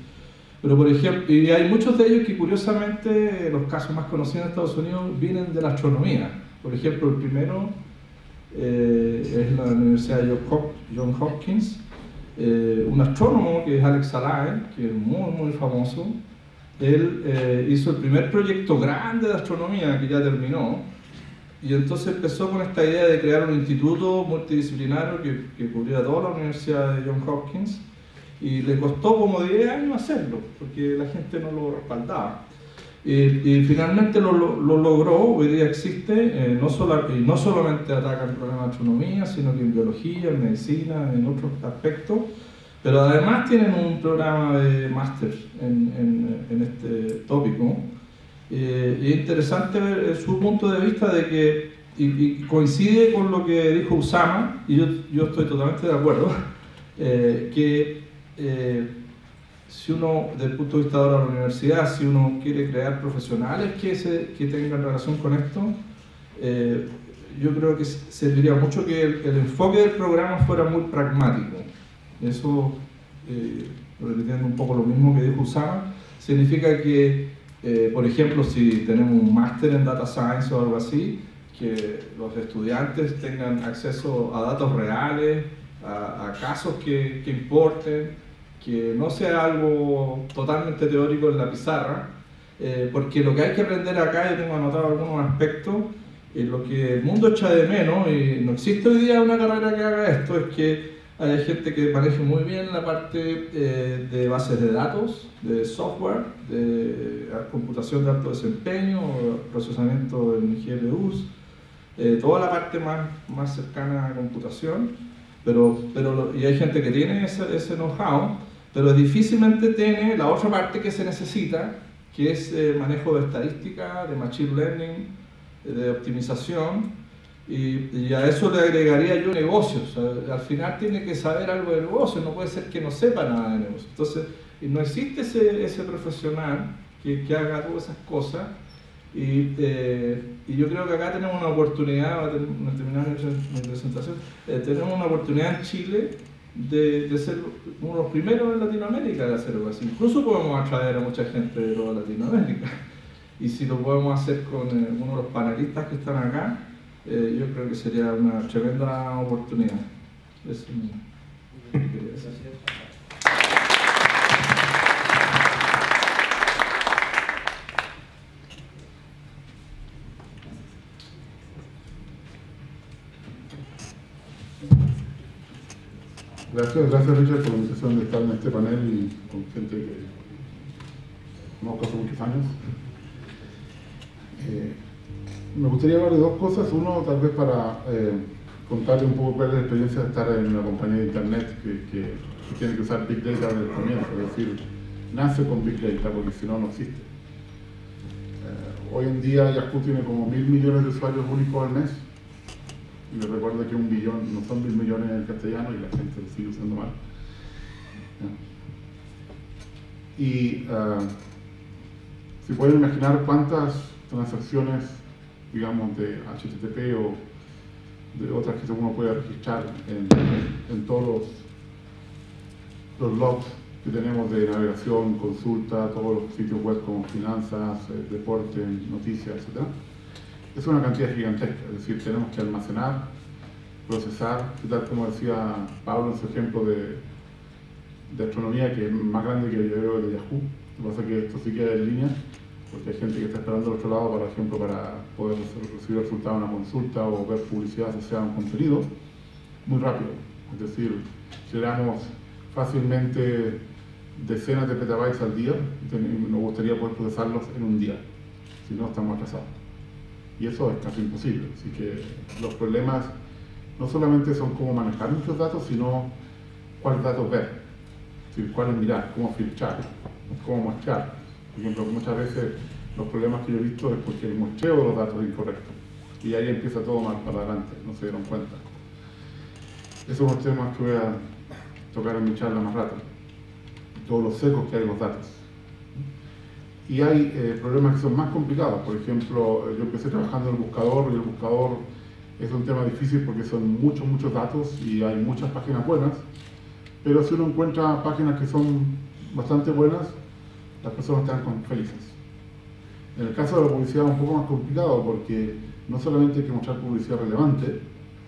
pero por ejemplo, y hay muchos de ellos que curiosamente, los casos más conocidos en Estados Unidos, vienen de la astronomía. Por ejemplo, el primero es la Universidad de Johns Hopkins, un astrónomo que es Alex Salai, que es muy famoso. Él hizo el primer proyecto grande de astronomía que ya terminó, y entonces empezó con esta idea de crear un instituto multidisciplinario que cubriera toda la Universidad de Johns Hopkins, y le costó como 10 años hacerlo, porque la gente no lo respaldaba. Y finalmente lo logró. Hoy día existe, no solamente ataca el problema de astronomía, sino que en biología, en medicina, en otros aspectos. Pero además tienen un programa de máster en este tópico. Y es interesante ver su punto de vista de que, y coincide con lo que dijo Usama, y yo estoy totalmente de acuerdo, que si uno, desde el punto de vista de la universidad, si uno quiere crear profesionales que tengan relación con esto, yo creo que serviría mucho que el enfoque del programa fuera muy pragmático. Eso, repitiendo un poco lo mismo que dijo Usama, significa que, por ejemplo, si tenemos un máster en Data Science o algo así, que los estudiantes tengan acceso a datos reales, a casos que importen, que no sea algo totalmente teórico en la pizarra, porque lo que hay que aprender acá, yo tengo anotado algunos aspectos, lo que el mundo echa de menos, y no existe hoy día una carrera que haga esto, es que hay gente que maneje muy bien la parte de bases de datos, de software, de computación de alto desempeño, procesamiento en GPUs, toda la parte más cercana a computación, y hay gente que tiene ese know-how, pero difícilmente tiene la otra parte que se necesita, que es manejo de estadística, de machine learning, de optimización. Y a eso le agregaría yo negocios. Al final tiene que saber algo de negocios, no puede ser que no sepa nada de negocios. Entonces, no existe ese profesional que haga todas esas cosas. Y yo creo que acá tenemos una oportunidad, para terminar mi presentación, tenemos una oportunidad en Chile de ser uno de los primeros en Latinoamérica de hacer algo así. Incluso podemos atraer a mucha gente de toda Latinoamérica. Y si lo podemos hacer con uno de los panelistas que están acá, yo creo que sería una tremenda oportunidad. Eso es lo que quería decir. Gracias Richard por la invitación de estar en este panel y con gente que conozco hace muchos años. Me gustaría hablar de dos cosas. Uno, tal vez para contarle un poco cuál es la experiencia de estar en una compañía de internet que tiene que usar Big Data desde el comienzo, es decir, nace con Big Data porque si no, no existe. Hoy en día Yahoo tiene como 1.000 millones de usuarios únicos al mes. Y les recuerdo que 1 billón no son 1.000 millones en el castellano y la gente lo sigue usando mal. Y si pueden imaginar cuántas transacciones, digamos, de HTTP o de otras que uno puede registrar en todos los logs que tenemos de navegación, consulta, todos los sitios web como finanzas, deporte, noticias, etc. es una cantidad gigantesca, es decir, tenemos que almacenar, procesar, tal como decía Pablo en su ejemplo de astronomía, que es más grande que el de Yahoo. Lo que pasa es que esto sí queda en línea, porque hay gente que está esperando al otro lado, por ejemplo, para poder recibir el resultado de una consulta o ver publicidad asociada a un contenido, muy rápido. Es decir, generamos fácilmente decenas de petabytes al día y nos gustaría poder procesarlos en un día, si no estamos atrasados. Y eso es casi imposible. Así que los problemas no solamente son cómo manejar muchos datos, sino cuáles datos ver, es decir, cuáles mirar, cómo filtrar, cómo mostrar. Por ejemplo, muchas veces los problemas que yo he visto es porque el muestreo de los datos es incorrecto. Y ahí empieza todo mal para adelante, no se dieron cuenta. Esos son los temas que voy a tocar en mi charla más rato. Todos los secos que hay en los datos. Y hay problemas que son más complicados. Por ejemplo, yo empecé trabajando en el buscador y el buscador es un tema difícil porque son muchos datos y hay muchas páginas buenas. Pero si uno encuentra páginas que son bastante buenas, las personas están felices. En el caso de la publicidad es un poco más complicado porque no solamente hay que mostrar publicidad relevante,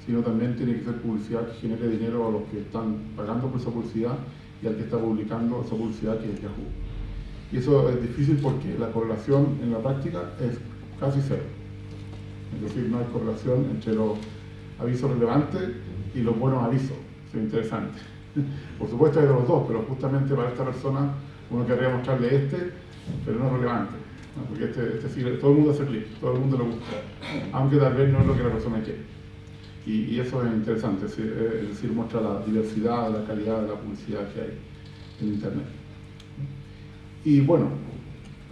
sino también tiene que ser publicidad que genere dinero a los que están pagando por esa publicidad y al que está publicando esa publicidad, que es Yahoo. Y eso es difícil porque la correlación en la práctica es casi cero. Es decir, no hay correlación entre los avisos relevantes y los buenos avisos. Eso es interesante. Por supuesto hay de los dos, pero justamente para esta persona uno querría mostrarle pero no relevante, ¿no? Porque sí, todo el mundo hace clic, todo el mundo le gusta, aunque tal vez no es lo que la persona quiere. Y eso es interesante, es decir, muestra la diversidad, la calidad de la publicidad que hay en Internet. Y bueno,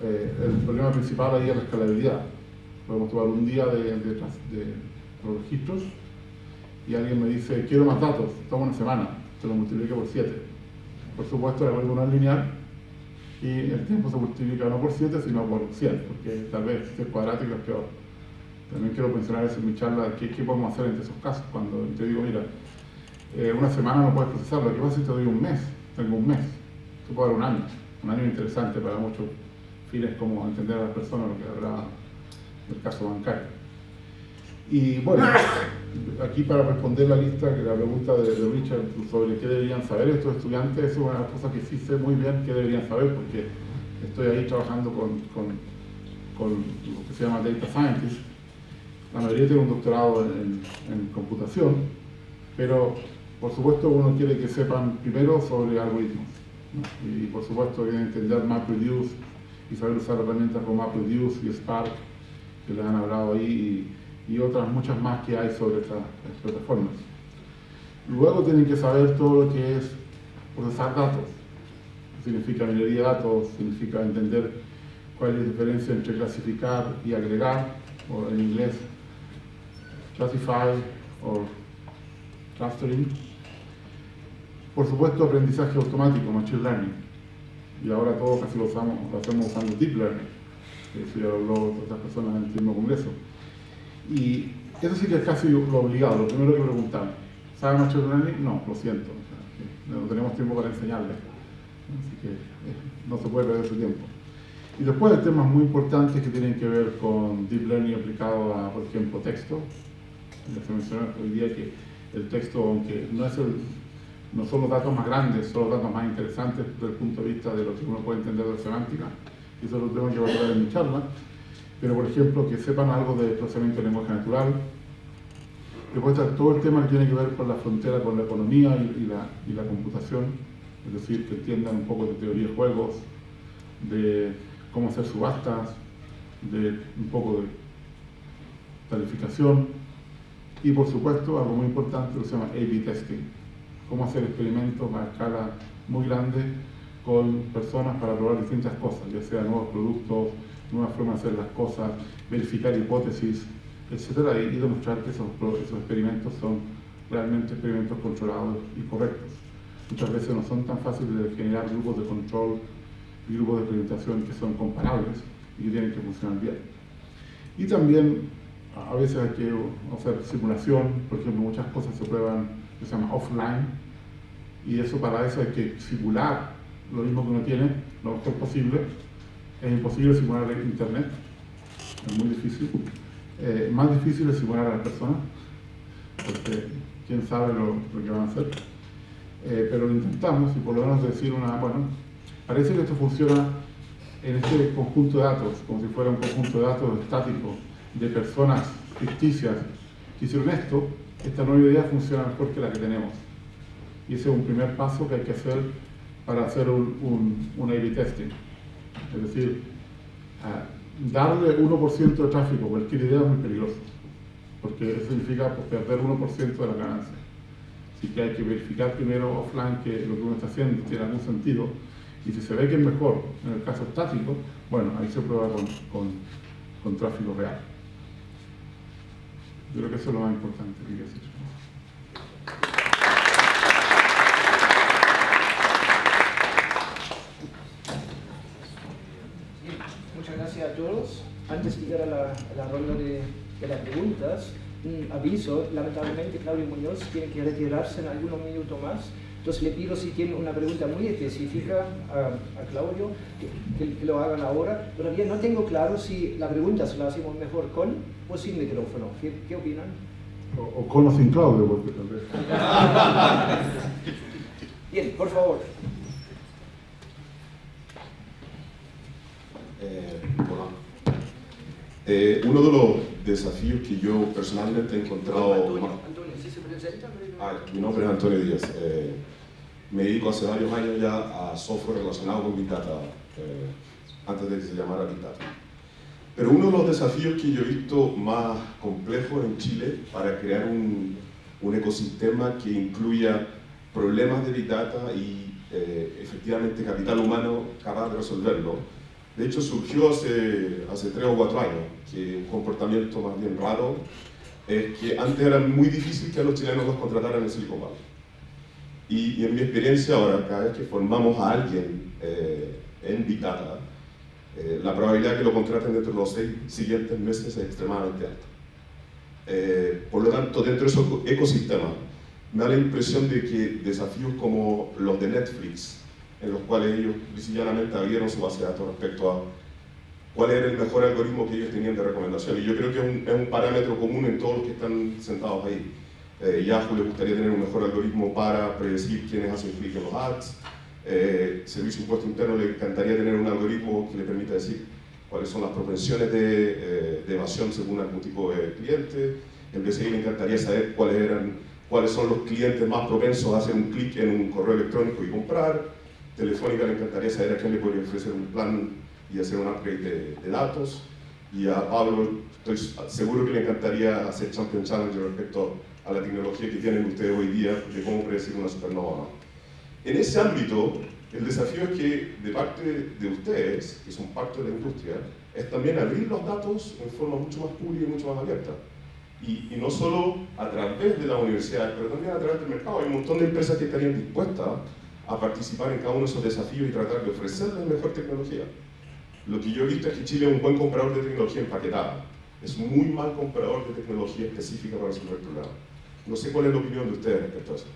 el problema principal ahí es la escalabilidad. Podemos tomar un día de los registros y alguien me dice, quiero más datos, toma una semana, se lo multiplica por 7. Por supuesto, el algoritmo no es lineal y el tiempo se multiplica no por 7, sino por 100, porque tal vez si es cuadrático es peor. También quiero mencionar eso en mi charla, qué podemos hacer en esos casos. Cuando te digo, mira, una semana no puedes procesarlo, ¿qué pasa si te doy un mes? Tengo un mes, te puedo dar un año interesante para muchos fines como entender a las personas, lo que habrá del caso bancario. Y bueno, aquí para responder la pregunta de Richard sobre qué deberían saber estos estudiantes, eso es una cosa que sí sé muy bien qué deberían saber, porque estoy ahí trabajando con lo que se llama Data Scientist. La mayoría tiene un doctorado en computación, pero por supuesto uno quiere que sepan primero sobre algoritmos, ¿no? Y por supuesto quieren entender MapReduce y saber usar herramientas como MapReduce y Spark, que les han hablado ahí, y otras muchas más que hay sobre estas plataformas. Luego tienen que saber todo lo que es procesar datos. Significa minería de datos, significa entender cuál es la diferencia entre clasificar y agregar, o en inglés classify o clustering. Por supuesto, aprendizaje automático, machine learning. Y ahora todo casi lo hacemos usando deep learning. Eso ya lo habló otras personas en el mismo congreso. Y eso sí que es casi lo obligado, lo primero que preguntamos. ¿Sabe machine learning? No, lo siento. O sea, no tenemos tiempo para enseñarles. Así que no se puede perder ese tiempo. Y después hay temas muy importantes que tienen que ver con deep learning aplicado a, por ejemplo, texto. Ya se mencionó hoy día que el texto, aunque no son los datos más grandes, son los datos más interesantes desde el punto de vista de lo que uno puede entender de semántica. Y eso es lo tema que voy a hablar en mi charla. Pero, por ejemplo, que sepan algo de procesamiento de lenguaje natural. Después está todo el tema que tiene que ver con la frontera con la economía y la computación. Es decir, que entiendan un poco de teoría de juegos, de cómo hacer subastas, de un poco de calificación y por supuesto algo muy importante que se llama A/B testing, cómo hacer experimentos a escala muy grande con personas para probar distintas cosas, ya sea nuevos productos, nuevas formas de hacer las cosas, verificar hipótesis, etc. Y demostrar que esos experimentos son realmente experimentos controlados y correctos. Muchas veces no son tan fáciles de generar grupos de control y grupos de experimentación que son comparables y que tienen que funcionar bien. Y también a veces hay que hacer simulación, por ejemplo, muchas cosas se prueban, que se llama offline, y para eso hay que simular lo mismo que uno tiene, lo mejor posible. Es imposible simular en internet, es muy difícil, Más difícil es simular a las personas, porque quién sabe lo que van a hacer. Pero lo intentamos y por lo menos decir bueno, parece que esto funciona en este conjunto de datos, como si fuera un conjunto de datos estático de personas ficticias que hicieron esto. Esta nueva idea funciona mejor que la que tenemos. Y ese es un primer paso que hay que hacer para hacer un A/B testing. Es decir, darle 1% de tráfico a cualquier idea es muy peligroso, porque eso significa perder 1% de la ganancia. Así que hay que verificar primero offline que lo que uno está haciendo tiene algún sentido, y si se ve que es mejor en el caso estático, bueno, ahí se prueba con tráfico real. Yo creo que eso es lo más importante que hay que hacer. Muchas gracias a todos. Antes de ir a la ronda de las preguntas, un aviso: lamentablemente Claudio Muñoz tiene que retirarse en algunos minutos más. Entonces le pido, si tiene una pregunta muy específica a Claudio, que lo hagan ahora. Todavía no tengo claro si la pregunta se la hacemos mejor con o sin micrófono. ¿Qué opinan? O con o sin Claudio, porque tal vez. Bien, por favor. Hola. Uno de los desafíos que yo personalmente he encontrado... Antonio, ¿sí se presenta? Mi nombre es Antonio Díaz. Me dedico hace varios años ya a software relacionado con Big Data, antes de que se llamara Big Data. Pero uno de los desafíos que yo he visto más complejos en Chile para crear un ecosistema que incluya problemas de Big Data y efectivamente capital humano capaz de resolverlo. De hecho, surgió hace 3 o 4 años, que un comportamiento más bien raro es que antes era muy difícil que a los chilenos los contrataran en Silicon Valley. Y en mi experiencia ahora, cada vez que formamos a alguien en Big Data, la probabilidad de que lo contraten dentro de los 6 siguientes meses es extremadamente alta. Por lo tanto, dentro de ese ecosistema, me da la impresión de que desafíos como los de Netflix, en los cuales ellos llanamente abrieron su base de datos respecto a cuál era el mejor algoritmo que ellos tenían de recomendación. Y yo creo que es un parámetro común en todos los que están sentados ahí. Yahoo le gustaría tener un mejor algoritmo para predecir quiénes hacen clic en los ads. Servicio de Impuesto Interno le encantaría tener un algoritmo que le permita decir cuáles son las propensiones de evasión según algún tipo de cliente. El BCI le encantaría saber cuáles son los clientes más propensos a hacer un clic en un correo electrónico y comprar. Telefónica le encantaría saber a quién le podría ofrecer un plan y hacer un upgrade de datos. Y a Pablo estoy seguro que le encantaría hacer Champion Challenger respecto a la tecnología que tienen ustedes hoy día de cómo predecir una supernova, ¿no? En ese ámbito, el desafío es que de parte de ustedes, que son parte de la industria, es también abrir los datos en forma mucho más pública y mucho más abierta. Y no solo a través de las universidades, pero también a través del mercado. Hay un montón de empresas que estarían dispuestas a participar en cada uno de esos desafíos y tratar de ofrecerles mejor tecnología. Lo que yo he visto es que Chile es un buen comprador de tecnología empaquetada, es un muy mal comprador de tecnología específica para resolver problemas. No sé cuál es la opinión de ustedes respecto a eso.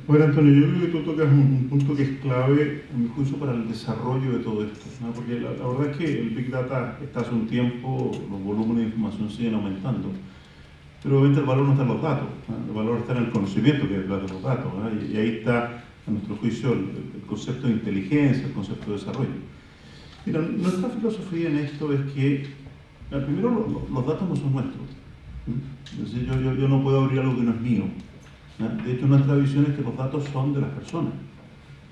Bueno, Antonio, yo creo que tú tocas un punto que es clave, en mi juicio, para el desarrollo de todo esto, ¿no? Porque la verdad es que el Big Data está hace un tiempo, los volúmenes de información siguen aumentando, pero obviamente el valor no está en los datos, ¿no? El valor está en el conocimiento que es detrás de los datos, ¿no? Y ahí está, a nuestro juicio, el concepto de inteligencia, el concepto de desarrollo. Mira, nuestra filosofía en esto es que, primero, los datos no son nuestros. Es decir, yo no puedo abrir algo que no es mío. De hecho, nuestra visión es que los datos son de las personas.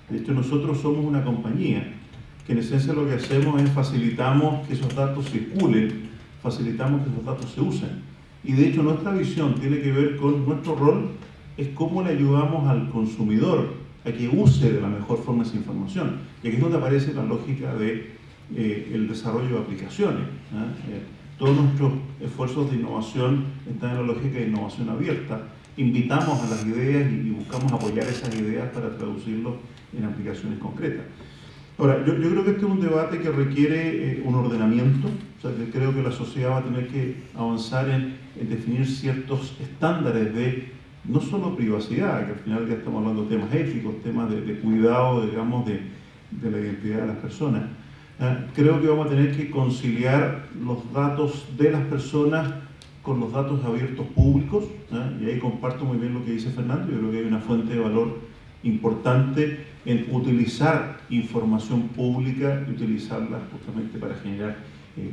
De hecho, nosotros somos una compañía que en esencia lo que hacemos es facilitamos que esos datos circulen, facilitamos que esos datos se usen. Y de hecho, nuestra visión tiene que ver con nuestro rol, es cómo le ayudamos al consumidor a que use de la mejor forma esa información. Y aquí es donde aparece la lógica de el desarrollo de aplicaciones. Todos nuestros esfuerzos de innovación están en la lógica de innovación abierta. Invitamos a las ideas y buscamos apoyar esas ideas para traducirlos en aplicaciones concretas. Ahora, yo creo que este es un debate que requiere un ordenamiento, o sea, que creo que la sociedad va a tener que avanzar en definir ciertos estándares de no solo privacidad, que al final ya estamos hablando de temas éticos, temas de cuidado, digamos, de la identidad de las personas, Creo que vamos a tener que conciliar los datos de las personas con los datos abiertos públicos, y ahí comparto muy bien lo que dice Fernando. Yo creo que hay una fuente de valor importante en utilizar información pública y utilizarla justamente para generar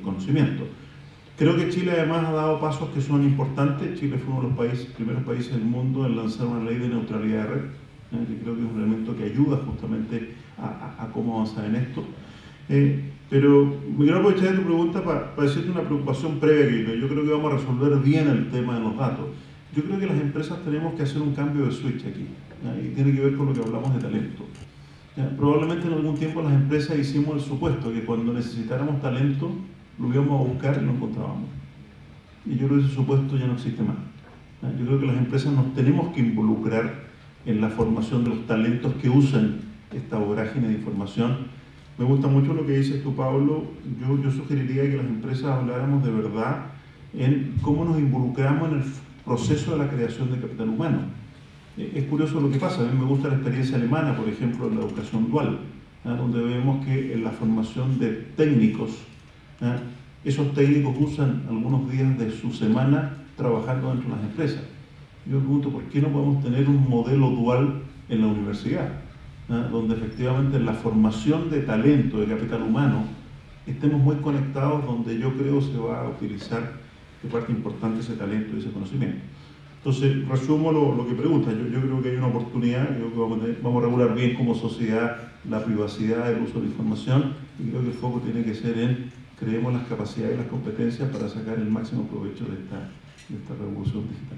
conocimiento. Creo que Chile además ha dado pasos que son importantes. Chile fue uno de los primeros países del mundo en lanzar una ley de neutralidad de red, que creo que es un elemento que ayuda justamente a cómo avanzar en esto. Pero me quiero aprovechar de tu pregunta para decirte una preocupación previa que yo creo que vamos a resolver bien el tema de los datos. Yo creo que las empresas tenemos que hacer un cambio de switch aquí, y tiene que ver con lo que hablamos de talento. Probablemente en algún tiempo las empresas hicimos el supuesto que cuando necesitáramos talento lo íbamos a buscar y lo encontrábamos. Y yo creo que ese supuesto ya no existe más. Yo creo que las empresas nos tenemos que involucrar en la formación de los talentos que usan esta vorágine de información. Me gusta mucho lo que dices tú, Pablo. Yo sugeriría que las empresas habláramos de verdad en cómo nos involucramos en el proceso de la creación de capital humano. Es curioso lo que pasa. A mí me gusta la experiencia alemana, por ejemplo, en la educación dual, donde vemos que en la formación de técnicos, esos técnicos usan algunos días de su semana trabajando dentro de las empresas. Yo me pregunto, ¿por qué no podemos tener un modelo dual en la universidad? Donde efectivamente en la formación de talento, de capital humano, estemos muy conectados, donde yo creo se va a utilizar de parte importante ese talento y ese conocimiento. Entonces, resumo lo que preguntas. Yo creo que hay una oportunidad. Yo creo que vamos a regular bien como sociedad la privacidad, el uso de la información, y creo que el foco tiene que ser en creemos las capacidades y las competencias para sacar el máximo provecho de esta revolución digital.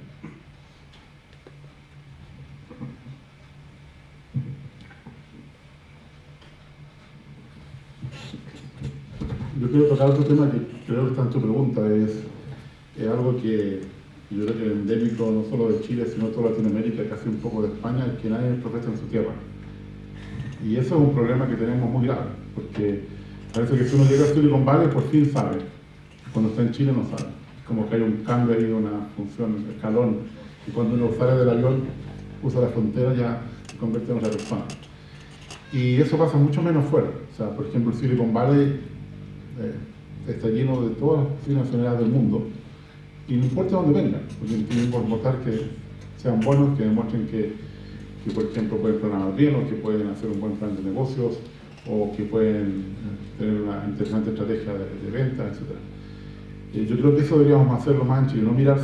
Yo quiero tocar otro tema que creo que está en tu pregunta. Es algo que yo creo que es endémico no solo de Chile, sino de toda Latinoamérica, casi un poco de España, que nadie es profeta en su tierra. Y eso es un problema que tenemos muy grave, porque parece que si uno llega a Silicon Valley por fin sabe, cuando está en Chile no sabe. Como que hay un cambio ahí, una función, escalón, y cuando uno sale del avión, usa la frontera, ya se convierte en otra persona. Y eso pasa mucho menos fuera. O sea, por ejemplo, Silicon Valley está lleno de todas las oficinas nacionales del mundo, y no importa dónde vengan, porque tienen por votar que sean buenos, que demuestren que por ejemplo pueden programar bien, o que pueden hacer un buen plan de negocios, o que pueden tener una interesante estrategia de venta, etc. Yo creo que eso deberíamos hacerlo más en Chile, no mirar,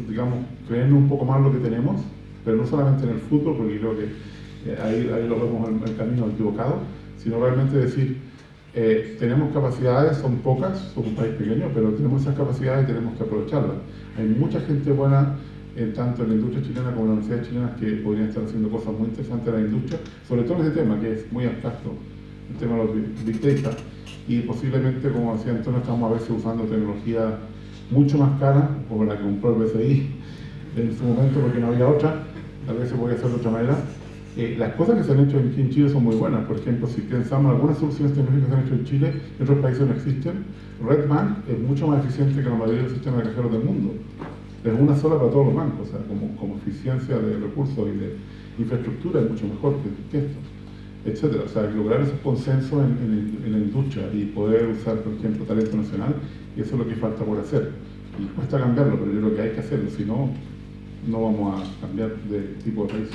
digamos, creernos un poco más lo que tenemos, pero no solamente en el fútbol, porque creo que ahí lo vemos en el camino equivocado, sino realmente decir, tenemos capacidades, son pocas, somos un país pequeño, pero tenemos esas capacidades y tenemos que aprovecharlas. Hay mucha gente buena, tanto en la industria chilena como en las universidades chilenas, que podrían estar haciendo cosas muy interesantes en la industria, sobre todo en ese tema, que es muy abstracto, el tema de los Big Data, y posiblemente, como decía Antonio, estamos a veces usando tecnología mucho más cara, como la que compró el BCI en su momento, porque no había otra, tal vez se podía hacer de otra manera. Las cosas que se han hecho aquí en Chile son muy buenas. Por ejemplo, si pensamos en algunas soluciones tecnológicas que se han hecho en Chile, en otros países no existen. Redbank es mucho más eficiente que la mayoría de los sistemas de cajeros del mundo. Es una sola para todos los bancos, o sea, como eficiencia de recursos y de infraestructura es mucho mejor que esto, etc. O sea, lograr esos consensos en la industria y poder usar, por ejemplo, talento nacional, y eso es lo que falta por hacer. Y cuesta cambiarlo, pero yo creo que hay que hacerlo, si no, no vamos a cambiar de tipo de país.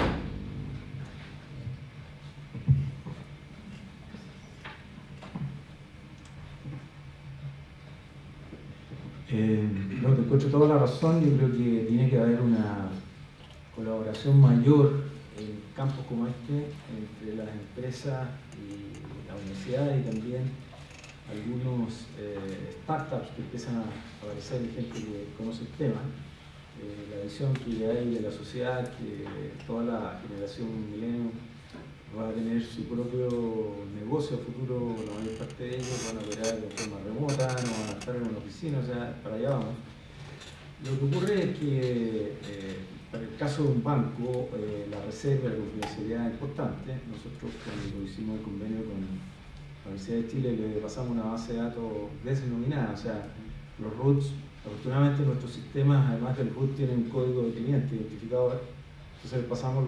No, te encuentro toda la razón. Yo creo que tiene que haber una colaboración mayor en campos como este entre las empresas y las universidades, y también algunos startups que empiezan a aparecer, gente que conoce el tema. La visión que hay de la sociedad, que toda la generación milenio va a tener su propio negocio futuro, la mayor parte de ellos van a operar de forma remota, no van a estar en una oficina, o sea, para allá vamos. Lo que ocurre es que para el caso de un banco, la reserva de la confidencialidad es importante. Nosotros cuando hicimos el convenio con la Universidad de Chile le pasamos una base de datos desdenominada, o sea, los roots, afortunadamente nuestros sistemas, además del root, tienen un código de cliente identificador, entonces le pasamos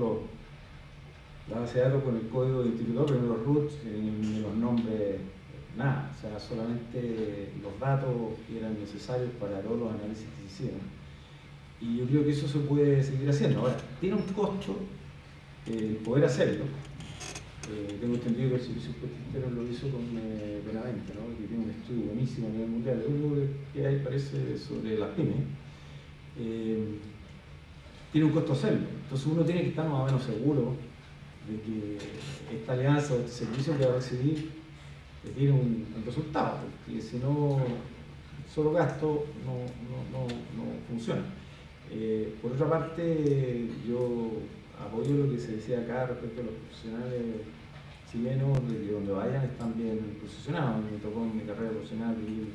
la base de datos con el código identificador, primero los roots, y los nombres nada, o sea, solamente los datos que eran necesarios para todos los análisis que se hicieron. Y yo creo que eso se puede seguir haciendo. Ahora, tiene un costo poder hacerlo. Tengo entendido que el Servicio Pesquero lo hizo con Benavente, ¿no? Que tiene un estudio buenísimo a nivel mundial. Lo único que hay parece sobre las pymes. Tiene un costo hacerlo. Entonces uno tiene que estar más o menos seguro de que esta alianza o este servicio que va a recibir tiene un resultado, porque si no, solo gasto no funciona. Por otra parte, yo apoyo lo que se decía acá respecto a los profesionales chilenos, de que donde vayan están bien posicionados. Me tocó en mi carrera profesional vivir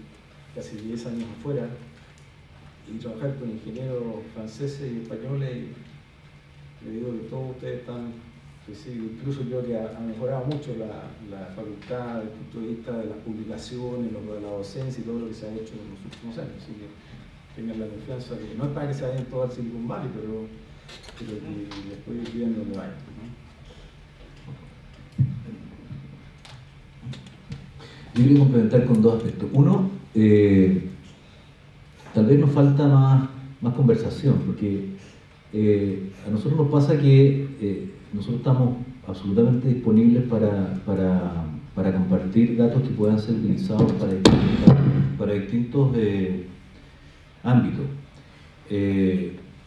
casi 10 años afuera y trabajar con ingenieros franceses y españoles, y le digo que todos ustedes están, que sí, incluso creo que ha mejorado mucho la facultad desde el punto de vista de las publicaciones, de la docencia y todo lo que se ha hecho en los últimos años. Así que tengan la confianza de que no es para que se vayan todos al Silicon Valley, pero que después vivan donde vayan, ¿no? Yo quería complementar con dos aspectos. Uno, tal vez nos falta más conversación, porque a nosotros nos pasa que nosotros estamos absolutamente disponibles para compartir datos que puedan ser utilizados para distintos ámbitos.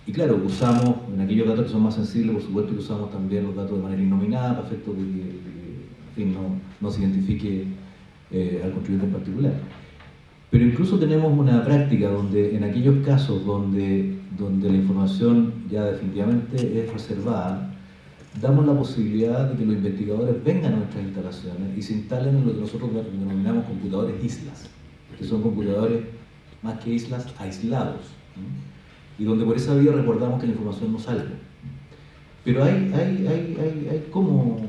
Y claro, usamos en aquellos datos que son más sensibles, por supuesto que usamos también los datos de manera innominada, para efectos de que en fin, no se identifique al contribuyente en particular. Pero incluso tenemos una práctica donde en aquellos casos donde la información ya definitivamente es reservada, damos la posibilidad de que los investigadores vengan a nuestras instalaciones y se instalen en lo que nosotros denominamos computadores islas, que son computadores más que islas aislados, ¿no? Y donde por esa vía recordamos que la información no salga. Pero hay cómo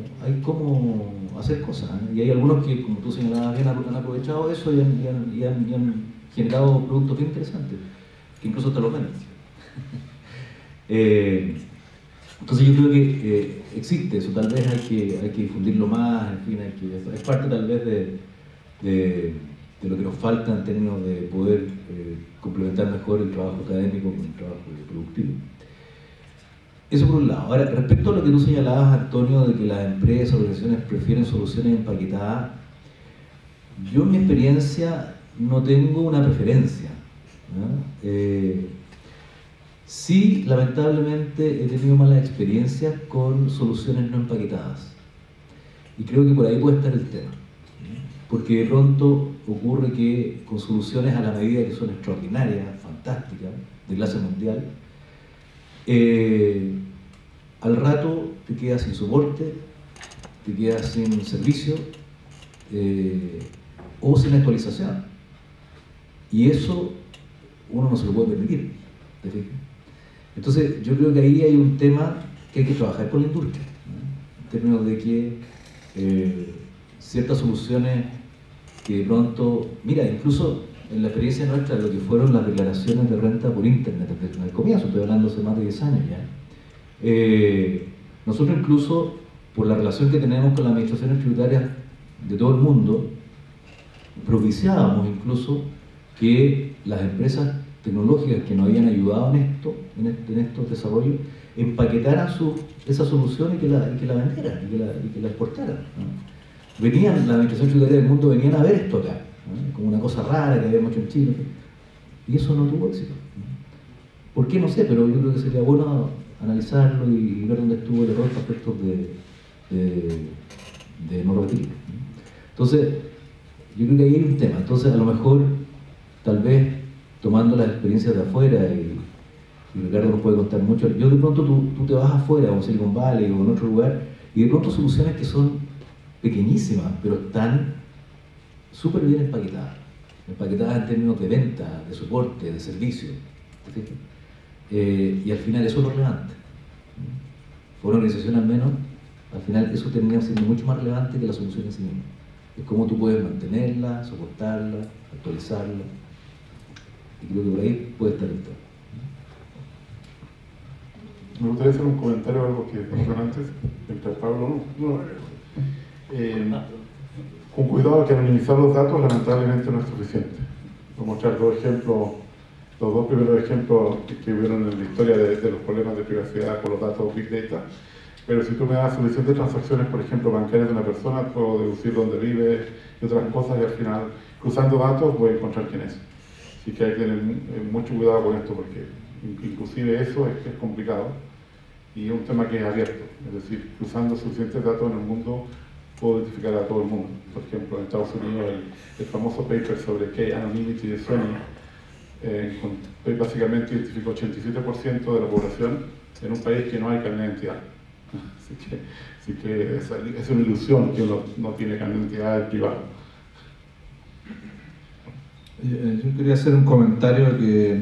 hacer cosas, ¿eh? Y hay algunos que, como tú señalabas bien, han aprovechado eso y han generado productos bien interesantes, que incluso te lo venden. Entonces yo creo que existe eso, tal vez hay que difundirlo más, en fin, es parte tal vez de lo que nos falta en términos de poder complementar mejor el trabajo académico con el trabajo productivo. Eso por un lado. Ahora, respecto a lo que tú señalabas, Antonio, de que las empresas, organizaciones prefieren soluciones empaquetadas, yo en mi experiencia no tengo una preferencia, ¿no? Sí, lamentablemente he tenido malas experiencias con soluciones no empaquetadas. Y creo que por ahí puede estar el tema. Porque de pronto ocurre que con soluciones a la medida que son extraordinarias, fantásticas, de clase mundial, al rato te quedas sin soporte, te quedas sin servicio o sin actualización. Y eso uno no se lo puede permitir. ¿Te fijas? Entonces yo creo que ahí hay un tema que hay que trabajar con la industria, ¿no? En términos de que ciertas soluciones que de pronto, mira, incluso en la experiencia nuestra, lo que fueron las declaraciones de renta por internet desde el comienzo, estoy hablando hace más de 10 años ya, nosotros incluso, por la relación que tenemos con las administraciones tributarias de todo el mundo, propiciábamos incluso que las empresas tecnológicas que nos habían ayudado en estos desarrollos empaquetaran esa solución y que la vendieran y que la exportaran, ¿no? Venían, las administraciones tributarias del mundo venían a ver esto acá, ¿no? Como una cosa rara que habíamos hecho en Chile, y eso no tuvo éxito, ¿no? ¿Por qué? No sé, pero yo creo que sería bueno analizarlo y ver dónde estuvo el error respecto de no repetirlo, ¿no? Entonces, yo creo que ahí hay un tema. Entonces, a lo mejor, tal vez, tomando las experiencias de afuera, y Ricardo nos puede contar mucho, yo de pronto tú te vas afuera, o en Silicon Valley, o en otro lugar, y de pronto soluciones que son pequeñísimas, pero están súper bien empaquetadas en términos de venta, de soporte, de servicio, y al final eso es lo relevante. Por una organización al menos, al final eso termina siendo mucho más relevante que la solución en sí misma. Es cómo tú puedes mantenerla, soportarla, actualizarla, y creo que por ahí puede estar el tema. Me gustaría hacer un comentario a algo que dijeron antes, mientras Pablo no. con cuidado que anonimizar los datos lamentablemente no es suficiente. Voy a mostrar dos ejemplos, los dos primeros ejemplos que hubieron en la historia de los problemas de privacidad con los datos Big Data. Pero si tú me das suficientes transacciones, por ejemplo, bancarias de una persona, puedo deducir dónde vive y otras cosas, y al final, cruzando datos, voy a encontrar quién es. Así que hay que tener mucho cuidado con esto, porque inclusive eso es complicado y es un tema que es abierto. Es decir, cruzando suficientes datos en el mundo, puedo identificar a todo el mundo. Por ejemplo, en Estados Unidos, el famoso paper sobre K-anonymity de Sony, básicamente identificó 87% de la población en un país que no hay carnet de identidad. Así que es una ilusión que uno no tiene carnet de identidad privado. Yo quería hacer un comentario que,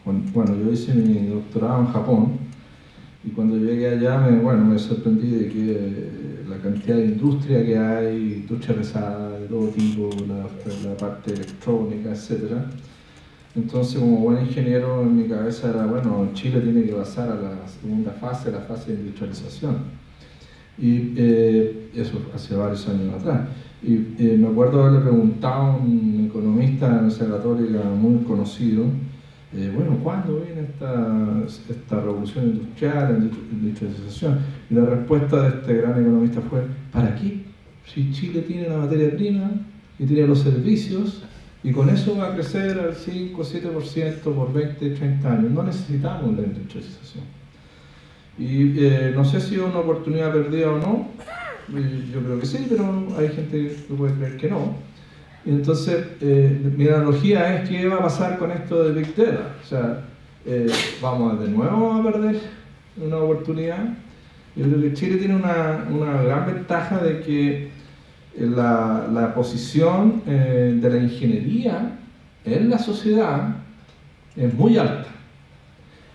bueno, yo hice mi doctorado en Japón y cuando llegué allá me sorprendí de que la cantidad de industria que hay, industria pesada de todo tipo, la parte electrónica, etc. Entonces, como buen ingeniero, en mi cabeza era, bueno, Chile tiene que pasar a la segunda fase, la fase de industrialización. Y eso hace varios años atrás. Y me acuerdo haberle preguntado a un economista en la Universidad Católica muy conocido, bueno, ¿cuándo viene esta revolución industrial, industrialización? Y la respuesta de este gran economista fue, ¿para qué? Si Chile tiene la materia prima y tiene los servicios, y con eso va a crecer al 5 o 7% por 20, 30 años. No necesitamos la industrialización. Y no sé si es una oportunidad perdida o no, yo creo que sí, pero hay gente que puede creer que no. Y entonces, mi analogía es qué va a pasar con esto de Big Data. O sea, vamos de nuevo a perder una oportunidad. Yo creo que Chile tiene una gran ventaja de que la posición de la ingeniería en la sociedad es muy alta.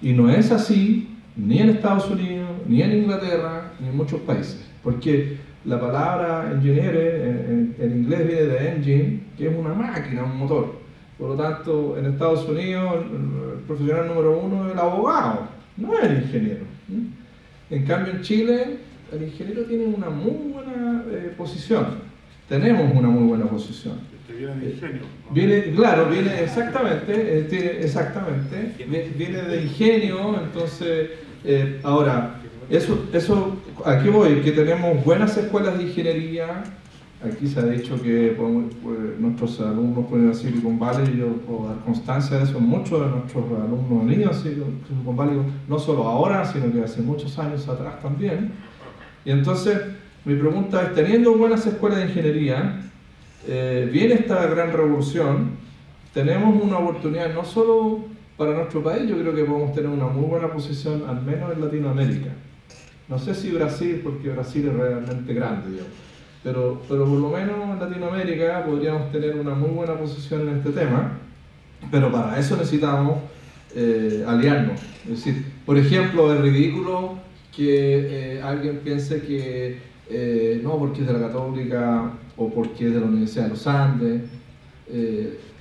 Y no es así ni en Estados Unidos, ni en Inglaterra, ni en muchos países. Porque la palabra engineer en inglés viene de engine, que es una máquina, un motor. Por lo tanto, en Estados Unidos el profesional número uno es el abogado, no es el ingeniero. En cambio en Chile el ingeniero tiene una muy buena posición. Tenemos una muy buena posición. Viene de ingenio, ¿no? Viene exactamente, viene de ingenio, entonces, ahora, eso, aquí voy, que tenemos buenas escuelas de ingeniería. Aquí se ha dicho que nuestros alumnos pueden ir a Silicon Valley, y yo puedo dar constancia de eso. Muchos de nuestros alumnos han ido a Silicon Valley, no solo ahora, sino que hace muchos años atrás también. Y entonces, mi pregunta es, teniendo buenas escuelas de ingeniería, viene esta gran revolución, tenemos una oportunidad no solo para nuestro país, yo creo que podemos tener una muy buena posición, al menos en Latinoamérica. No sé si Brasil, porque Brasil es realmente grande, digamos. Pero por lo menos en Latinoamérica podríamos tener una muy buena posición en este tema, pero para eso necesitamos aliarnos. Es decir, por ejemplo, es ridículo que alguien piense que no, porque es de la Católica o porque es de la Universidad de los Andes.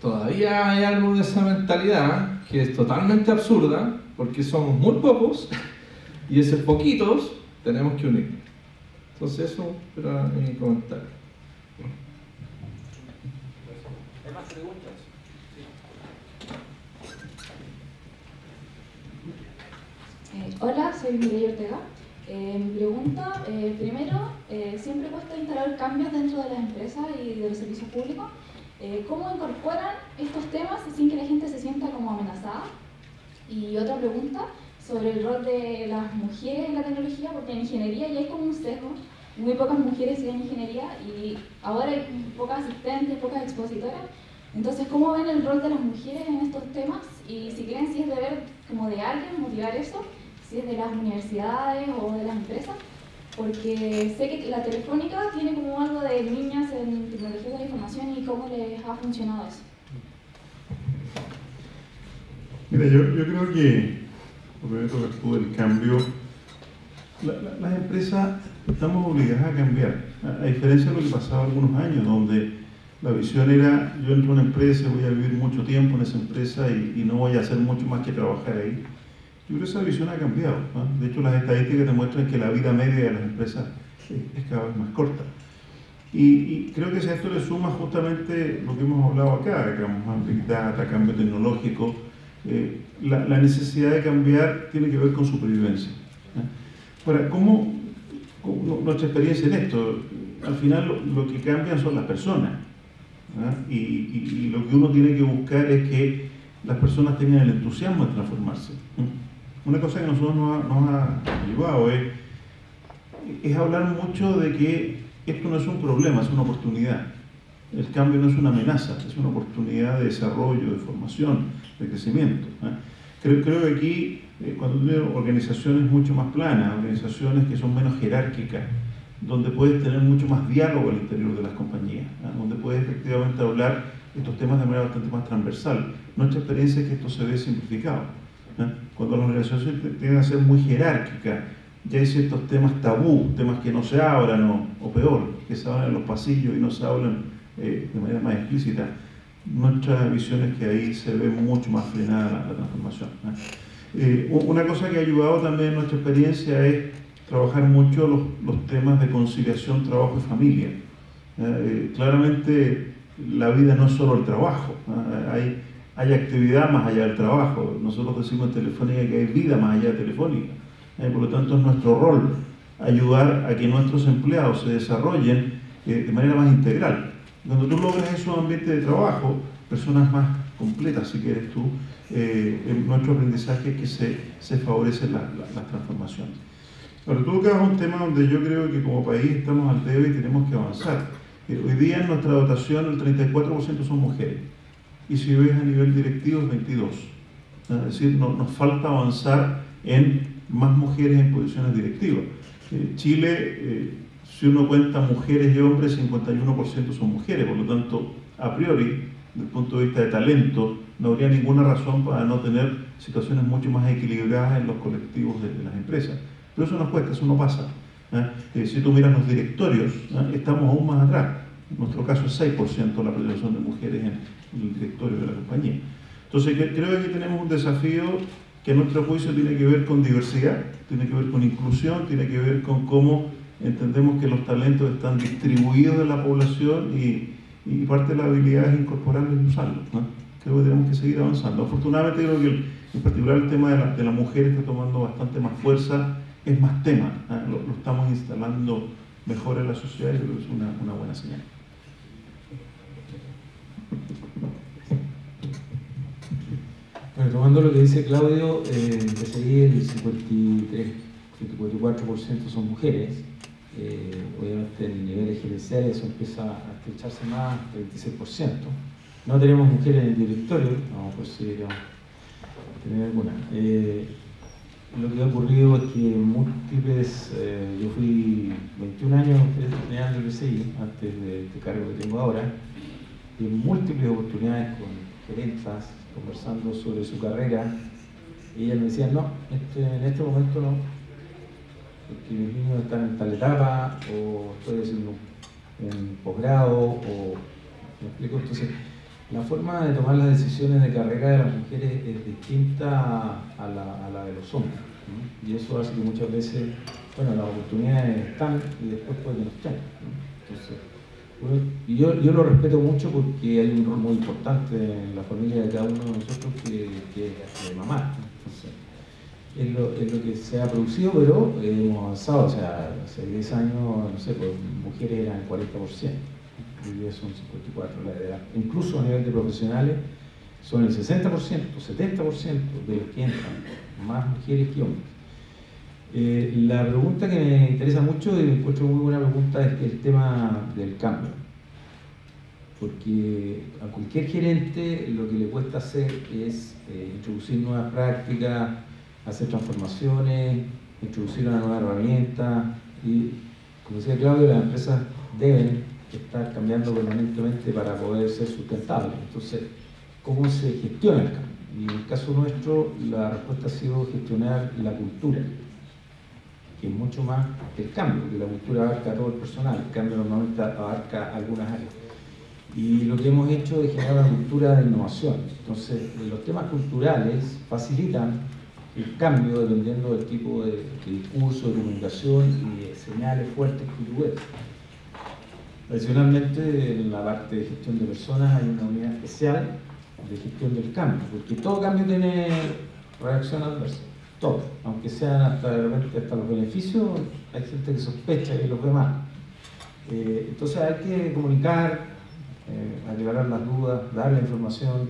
Todavía hay algo de esa mentalidad que es totalmente absurda, porque somos muy pocos y esos poquitos tenemos que unirnos. Entonces eso era mi comentario. ¿Hay más preguntas? Hola, soy Mireia Ortega. Mi pregunta, primero, siempre cuesta instalar cambios dentro de las empresas y de los servicios públicos. ¿Cómo incorporan estos temas sin que la gente se sienta como amenazada? Y otra pregunta, sobre el rol de las mujeres en la tecnología, porque en ingeniería ya hay como un sesgo, muy pocas mujeres estudian ingeniería y ahora hay pocas asistentes, pocas expositoras. Entonces, ¿cómo ven el rol de las mujeres en estos temas? Y si creen si es deber como de alguien motivar eso, si es de las universidades o de las empresas, porque sé que la Telefónica tiene como algo de niñas en tecnología de la información y cómo les ha funcionado eso. Mira, yo creo que, obviamente, el cambio, las empresas estamos obligadas a cambiar, a diferencia de lo que pasaba algunos años, donde la visión era, yo entro a una empresa, voy a vivir mucho tiempo en esa empresa y no voy a hacer mucho más que trabajar ahí. Yo creo que esa visión ha cambiado, ¿no? De hecho, las estadísticas demuestran que la vida media de las empresas es cada vez más corta. Y creo que si a esto le suma justamente lo que hemos hablado acá, digamos, Big Data, cambio tecnológico, la necesidad de cambiar tiene que ver con supervivencia. Ahora, ¿cómo nuestra experiencia en esto? Al final lo que cambian son las personas. Y lo que uno tiene que buscar es que las personas tengan el entusiasmo de transformarse. Una cosa que a nosotros nos ha ayudado es hablar mucho de que esto no es un problema, es una oportunidad. El cambio no es una amenaza, es una oportunidad de desarrollo, de formación, de crecimiento. Creo que aquí, cuando tenemos organizaciones mucho más planas, organizaciones que son menos jerárquicas, donde puedes tener mucho más diálogo al interior de las compañías, donde puedes efectivamente hablar estos temas de manera bastante más transversal. Nuestra experiencia es que esto se ve simplificado. Cuando las organizaciones tienden a ser muy jerárquicas, ya hay ciertos temas tabú, temas que no se hablan o peor, que se hablan en los pasillos y no se hablan de manera más explícita. Nuestra visión es que ahí se ve mucho más frenada la transformación. Una cosa que ha ayudado también en nuestra experiencia es trabajar mucho los temas de conciliación trabajo y familia. Claramente la vida no es solo el trabajo, hay actividad más allá del trabajo. Nosotros decimos en Telefónica que hay vida más allá de Telefónica. Por lo tanto, es nuestro rol ayudar a que nuestros empleados se desarrollen de manera más integral. Cuando tú logras esos ambientes de trabajo, personas más completas, si quieres tú, en nuestro aprendizaje es que se favorecen las transformaciones. Ahora, tú tocas un tema donde yo creo que como país estamos al debe y tenemos que avanzar. Hoy día en nuestra dotación el 34% son mujeres, y si ves a nivel directivo es 22%. Es decir, nos falta avanzar en más mujeres en posiciones directivas. Chile, si uno cuenta mujeres y hombres, 51% son mujeres, por lo tanto, a priori, desde el punto de vista de talento, no habría ninguna razón para no tener situaciones mucho más equilibradas en los colectivos de las empresas. Pero eso nos cuesta, eso no pasa. Si tú miras los directorios, estamos aún más atrás. En nuestro caso es 6% la participación de mujeres en el directorio de la compañía. Entonces creo que aquí tenemos un desafío que a nuestro juicio tiene que ver con diversidad, tiene que ver con inclusión, tiene que ver con cómo entendemos que los talentos están distribuidos en la población y parte de la habilidad es incorporarlos y usarlos. Creo que tenemos que seguir avanzando. Afortunadamente creo que en particular el tema de la mujer está tomando bastante más fuerza, es más tema, lo estamos instalando mejor en la sociedad y creo que es una buena señal. Bueno, tomando lo que dice Claudio, PCI el 54% son mujeres. Obviamente en niveles gerenciales eso empieza a estrecharse más, 36%. No tenemos mujeres en el directorio, vamos por si tener alguna. Lo que ha ocurrido es que múltiples, yo fui 21 años gerente general del PCI, antes de este cargo que tengo ahora, y múltiples oportunidades con gerentas, conversando sobre su carrera, y ellas me decían, no, en este momento no, porque mis niños están en tal etapa, o estoy haciendo un posgrado, o me explico. Entonces, la forma de tomar las decisiones de carrera de las mujeres es distinta a la de los hombres, ¿no? Y eso hace que muchas veces, bueno, las oportunidades están y después pueden no estar, ¿no? Entonces, bueno, y yo lo respeto mucho porque hay un rol muy importante en la familia de cada uno de nosotros que es de mamá, ¿no? Entonces, es lo que se ha producido, pero hemos avanzado. O sea, hace 10 años, no sé, pues mujeres eran 40%, hoy día son 54%. Incluso a nivel de profesionales son el 60%, 70% de los que entran, más mujeres que hombres. La pregunta que me interesa mucho, y me encuentro muy buena pregunta, es el tema del cambio. Porque a cualquier gerente lo que le cuesta hacer es introducir nuevas prácticas, hacer transformaciones, introducir una nueva herramienta. Y, como decía Claudio, las empresas deben estar cambiando permanentemente para poder ser sustentables. Entonces, ¿cómo se gestiona el cambio? Y en el caso nuestro, la respuesta ha sido gestionar la cultura, que es mucho más que el cambio, porque la cultura abarca a todo el personal, el cambio normalmente abarca algunas áreas. Y lo que hemos hecho es generar una cultura de innovación. Entonces, los temas culturales facilitan el cambio dependiendo del tipo de discurso, de comunicación y de señales fuertes que tú ves. Adicionalmente, en la parte de gestión de personas hay una unidad especial de gestión del cambio, porque todo cambio tiene reacción adversa, todo, aunque sean hasta de repente hasta los beneficios, hay gente que sospecha y los ve mal. Entonces hay que comunicar, aclarar las dudas, dar la información,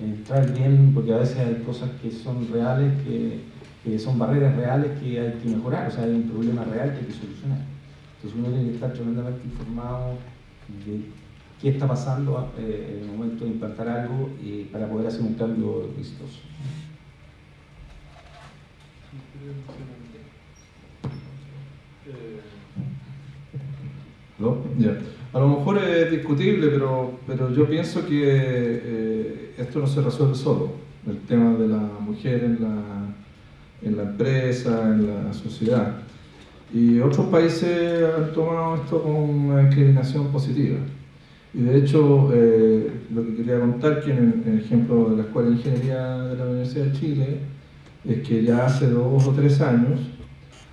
entrar bien, porque a veces hay cosas que son reales, que son barreras reales que hay que mejorar, o sea, hay un problema real que hay que solucionar. Entonces uno tiene que estar tremendamente informado de qué está pasando en el momento de implantar algo para poder hacer un cambio exitoso. ¿No? Ya. A lo mejor es discutible, pero yo pienso que esto no se resuelve solo. El tema de la mujer en la empresa, en la sociedad. Y otros países han tomado esto con una discriminación positiva. Y de hecho, lo que quería contar, que en el ejemplo de la Escuela de Ingeniería de la Universidad de Chile, es que ya hace 2 o 3 años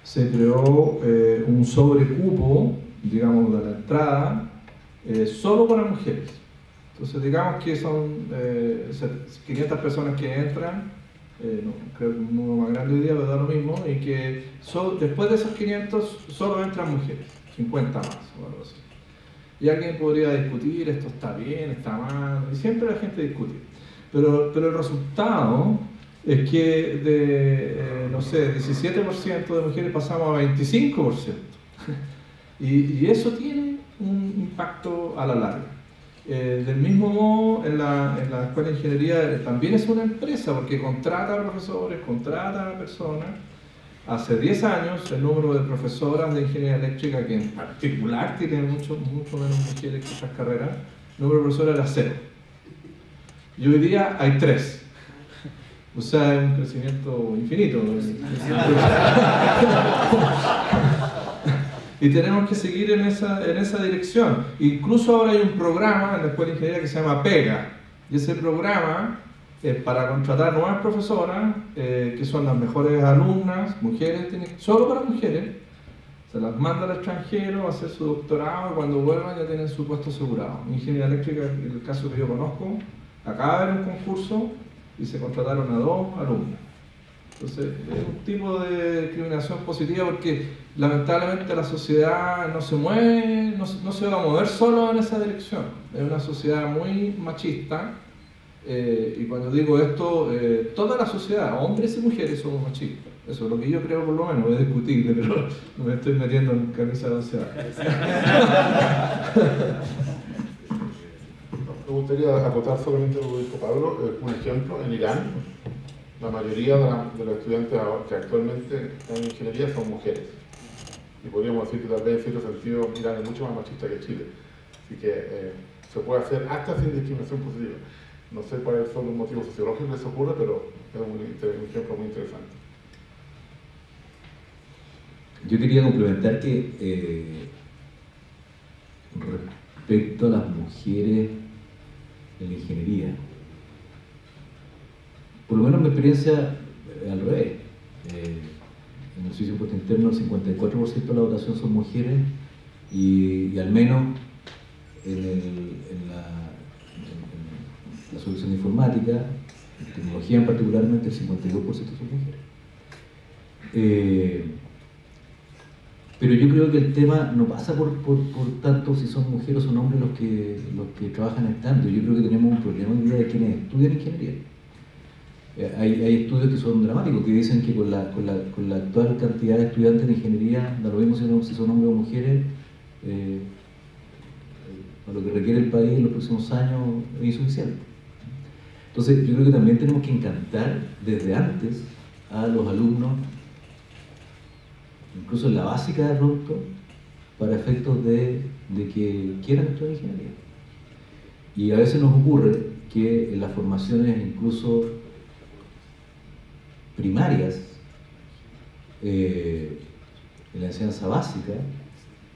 se creó un sobrecupo, digamos, de la entrada, solo para mujeres. Entonces, digamos que son 500 personas que entran, no, creo que un número más grande hoy día, pero da lo mismo, y que después de esos 500 solo entran mujeres, 50 más o algo así. Y alguien podría discutir, esto está bien, está mal, y siempre la gente discute. Pero el resultado es que de, no sé, 17% de mujeres pasamos a 25%. Y eso tiene un impacto a la larga. Del mismo modo, en la Escuela de Ingeniería también es una empresa, porque contrata a profesores, contrata a personas. Hace 10 años, el número de profesoras de ingeniería eléctrica, que en particular tienen mucho menos mujeres que otras carreras, el número de profesoras era 0. Y hoy día hay 3. O sea, es un crecimiento infinito. Y tenemos que seguir en esa dirección. Incluso ahora hay un programa en la Escuela de Ingeniería que se llama PEGA. Y ese programa es para contratar nuevas profesoras, que son las mejores alumnas, mujeres, solo para mujeres. Se las manda al extranjero a hacer su doctorado y cuando vuelvan ya tienen su puesto asegurado. En ingeniería eléctrica, en el caso que yo conozco, acaba de haber un concurso y se contrataron a 2 alumnas. Entonces, es un tipo de discriminación positiva porque lamentablemente la sociedad no se mueve, no se va a mover solo en esa dirección. Es una sociedad muy machista y cuando digo esto, toda la sociedad, hombres y mujeres, somos machistas. Eso es lo que yo creo, por lo menos, es discutible, pero no me estoy metiendo en camisa de once. Me gustaría acotar solamente lo que dijo Pablo, un ejemplo. En Irán, la mayoría de los estudiantes que actualmente están en ingeniería son mujeres. Y podríamos decir que tal vez en cierto sentido Irán es mucho más machista que Chile. Así que se puede hacer hasta sin discriminación positiva. No sé cuáles son los motivos sociológicos que eso ocurre, pero es un ejemplo muy interesante. Yo quería complementar que respecto a las mujeres en la ingeniería, por lo menos mi experiencia al revés. En el servicio de impuesto interno el 54% de la votación son mujeres y al menos en la solución informática, en tecnología en particularmente, el 52% son mujeres. Pero yo creo que el tema no pasa por tanto si son mujeres o son hombres los que trabajan en este ámbito. Yo creo que tenemos un problema hoy día de quienes estudian ingeniería. Hay estudios que son dramáticos, que dicen que con la actual cantidad de estudiantes de ingeniería, da lo mismo si son hombres o mujeres, a lo que requiere el país en los próximos años es insuficiente. Entonces yo creo que también tenemos que encantar desde antes a los alumnos, incluso en la básica de pronto, para efectos de que quieran estudiar ingeniería. Y a veces nos ocurre que en las formaciones incluso primarias, en la enseñanza básica,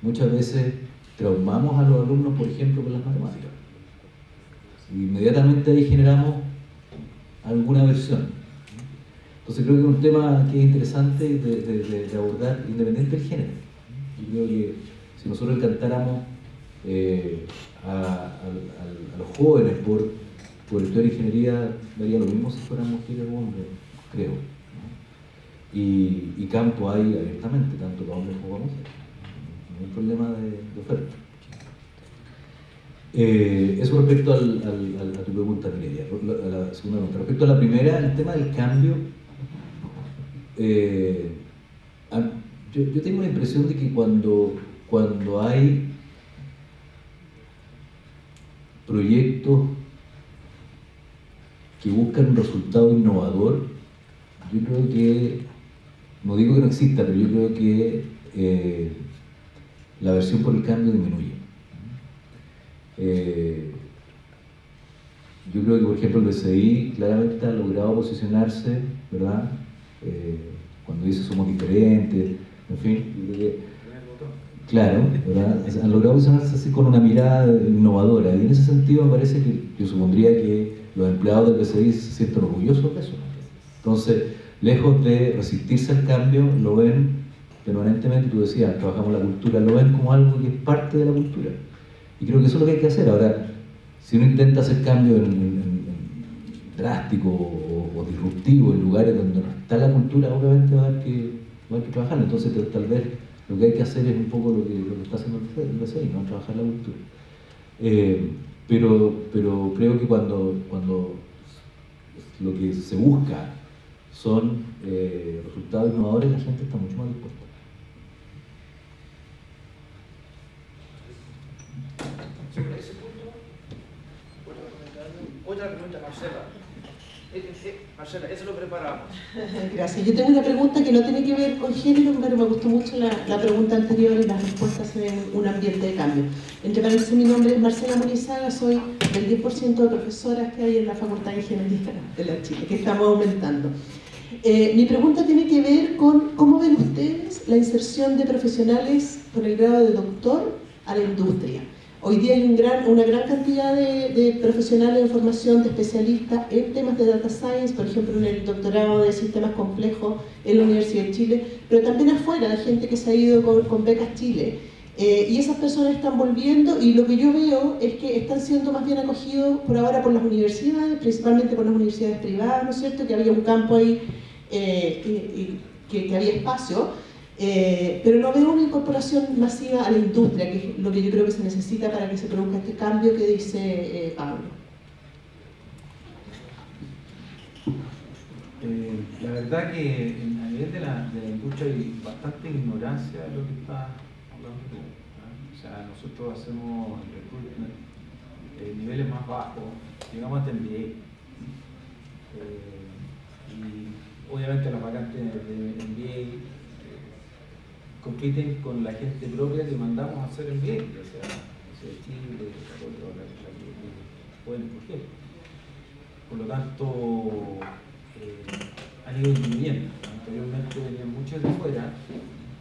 muchas veces traumamos a los alumnos, por ejemplo, con las matemáticas. Inmediatamente ahí generamos alguna aversión. Entonces creo que es un tema que es interesante de abordar independiente del género. Yo creo que si nosotros encantáramos a los jóvenes por estudiar ingeniería daría lo mismo si fueran mujeres o hombres, creo, ¿no? Y campo hay abiertamente, tanto para hombres como para mujeres, no hay problema de oferta. Eso respecto a tu pregunta, Mireia. A la segunda pregunta. Respecto a la primera, el tema del cambio, yo tengo la impresión de que cuando hay proyectos que buscan un resultado innovador, yo creo que, no digo que no exista, pero yo creo que la aversión por el cambio disminuye. Yo creo que, por ejemplo, el BCI claramente ha logrado posicionarse, ¿verdad? Cuando dice somos diferentes, en fin, yo creo que, claro, ¿verdad? Han logrado posicionarse así con una mirada innovadora, y en ese sentido me parece que yo supondría que los empleados del BCI se sienten orgullosos de eso. Entonces, lejos de resistirse al cambio, lo ven permanentemente, tú decías, trabajamos la cultura, lo ven como algo que es parte de la cultura. Y creo que eso es lo que hay que hacer. Ahora, si uno intenta hacer cambios drástico o disruptivo en lugares donde no está la cultura, obviamente va a haber que trabajar. Entonces, tal vez lo que hay que hacer es un poco lo que está haciendo el BCI, ¿no? Trabajar la cultura. Pero creo que cuando lo que se busca son resultados innovadores, la gente está mucho más dispuesta. Sobre ese punto, otra pregunta, Marcela. Marcela, eso lo preparamos. Gracias. Yo tengo una pregunta que no tiene que ver con género, pero me gustó mucho la pregunta anterior y las respuestas en un ambiente de cambio. Entre paréntesis, mi nombre es Marcela Morizaga, soy del 10% de profesoras que hay en la Facultad de Ingeniería de la Chile, que estamos aumentando. Mi pregunta tiene que ver con cómo ven ustedes la inserción de profesionales con el grado de doctor a la industria. Hoy día hay una gran cantidad de profesionales de formación, de especialistas en temas de data science, por ejemplo en el doctorado de sistemas complejos en la Universidad de Chile, pero también afuera, de gente que se ha ido con becas Chile. Y esas personas están volviendo, y lo que yo veo es que están siendo más bien acogidos por ahora por las universidades, principalmente por las universidades privadas, ¿no es cierto?, que había un campo ahí, que había espacio. Pero no veo una incorporación masiva a la industria, que es lo que yo creo que se necesita para que se produzca este cambio que dice Pablo. La verdad que a nivel de la industria hay bastante ignorancia de lo que está hablando tú, ¿no? O sea, nosotros hacemos recruitment niveles más bajos, llegamos hasta MBA. Y obviamente las vacantes de MBA compiten con la gente propia que mandamos a hacer MBA, ya sea de Chile, o la que pueden escoger. Por lo tanto, han ido disminuyendo. Anteriormente venían muchos de fuera,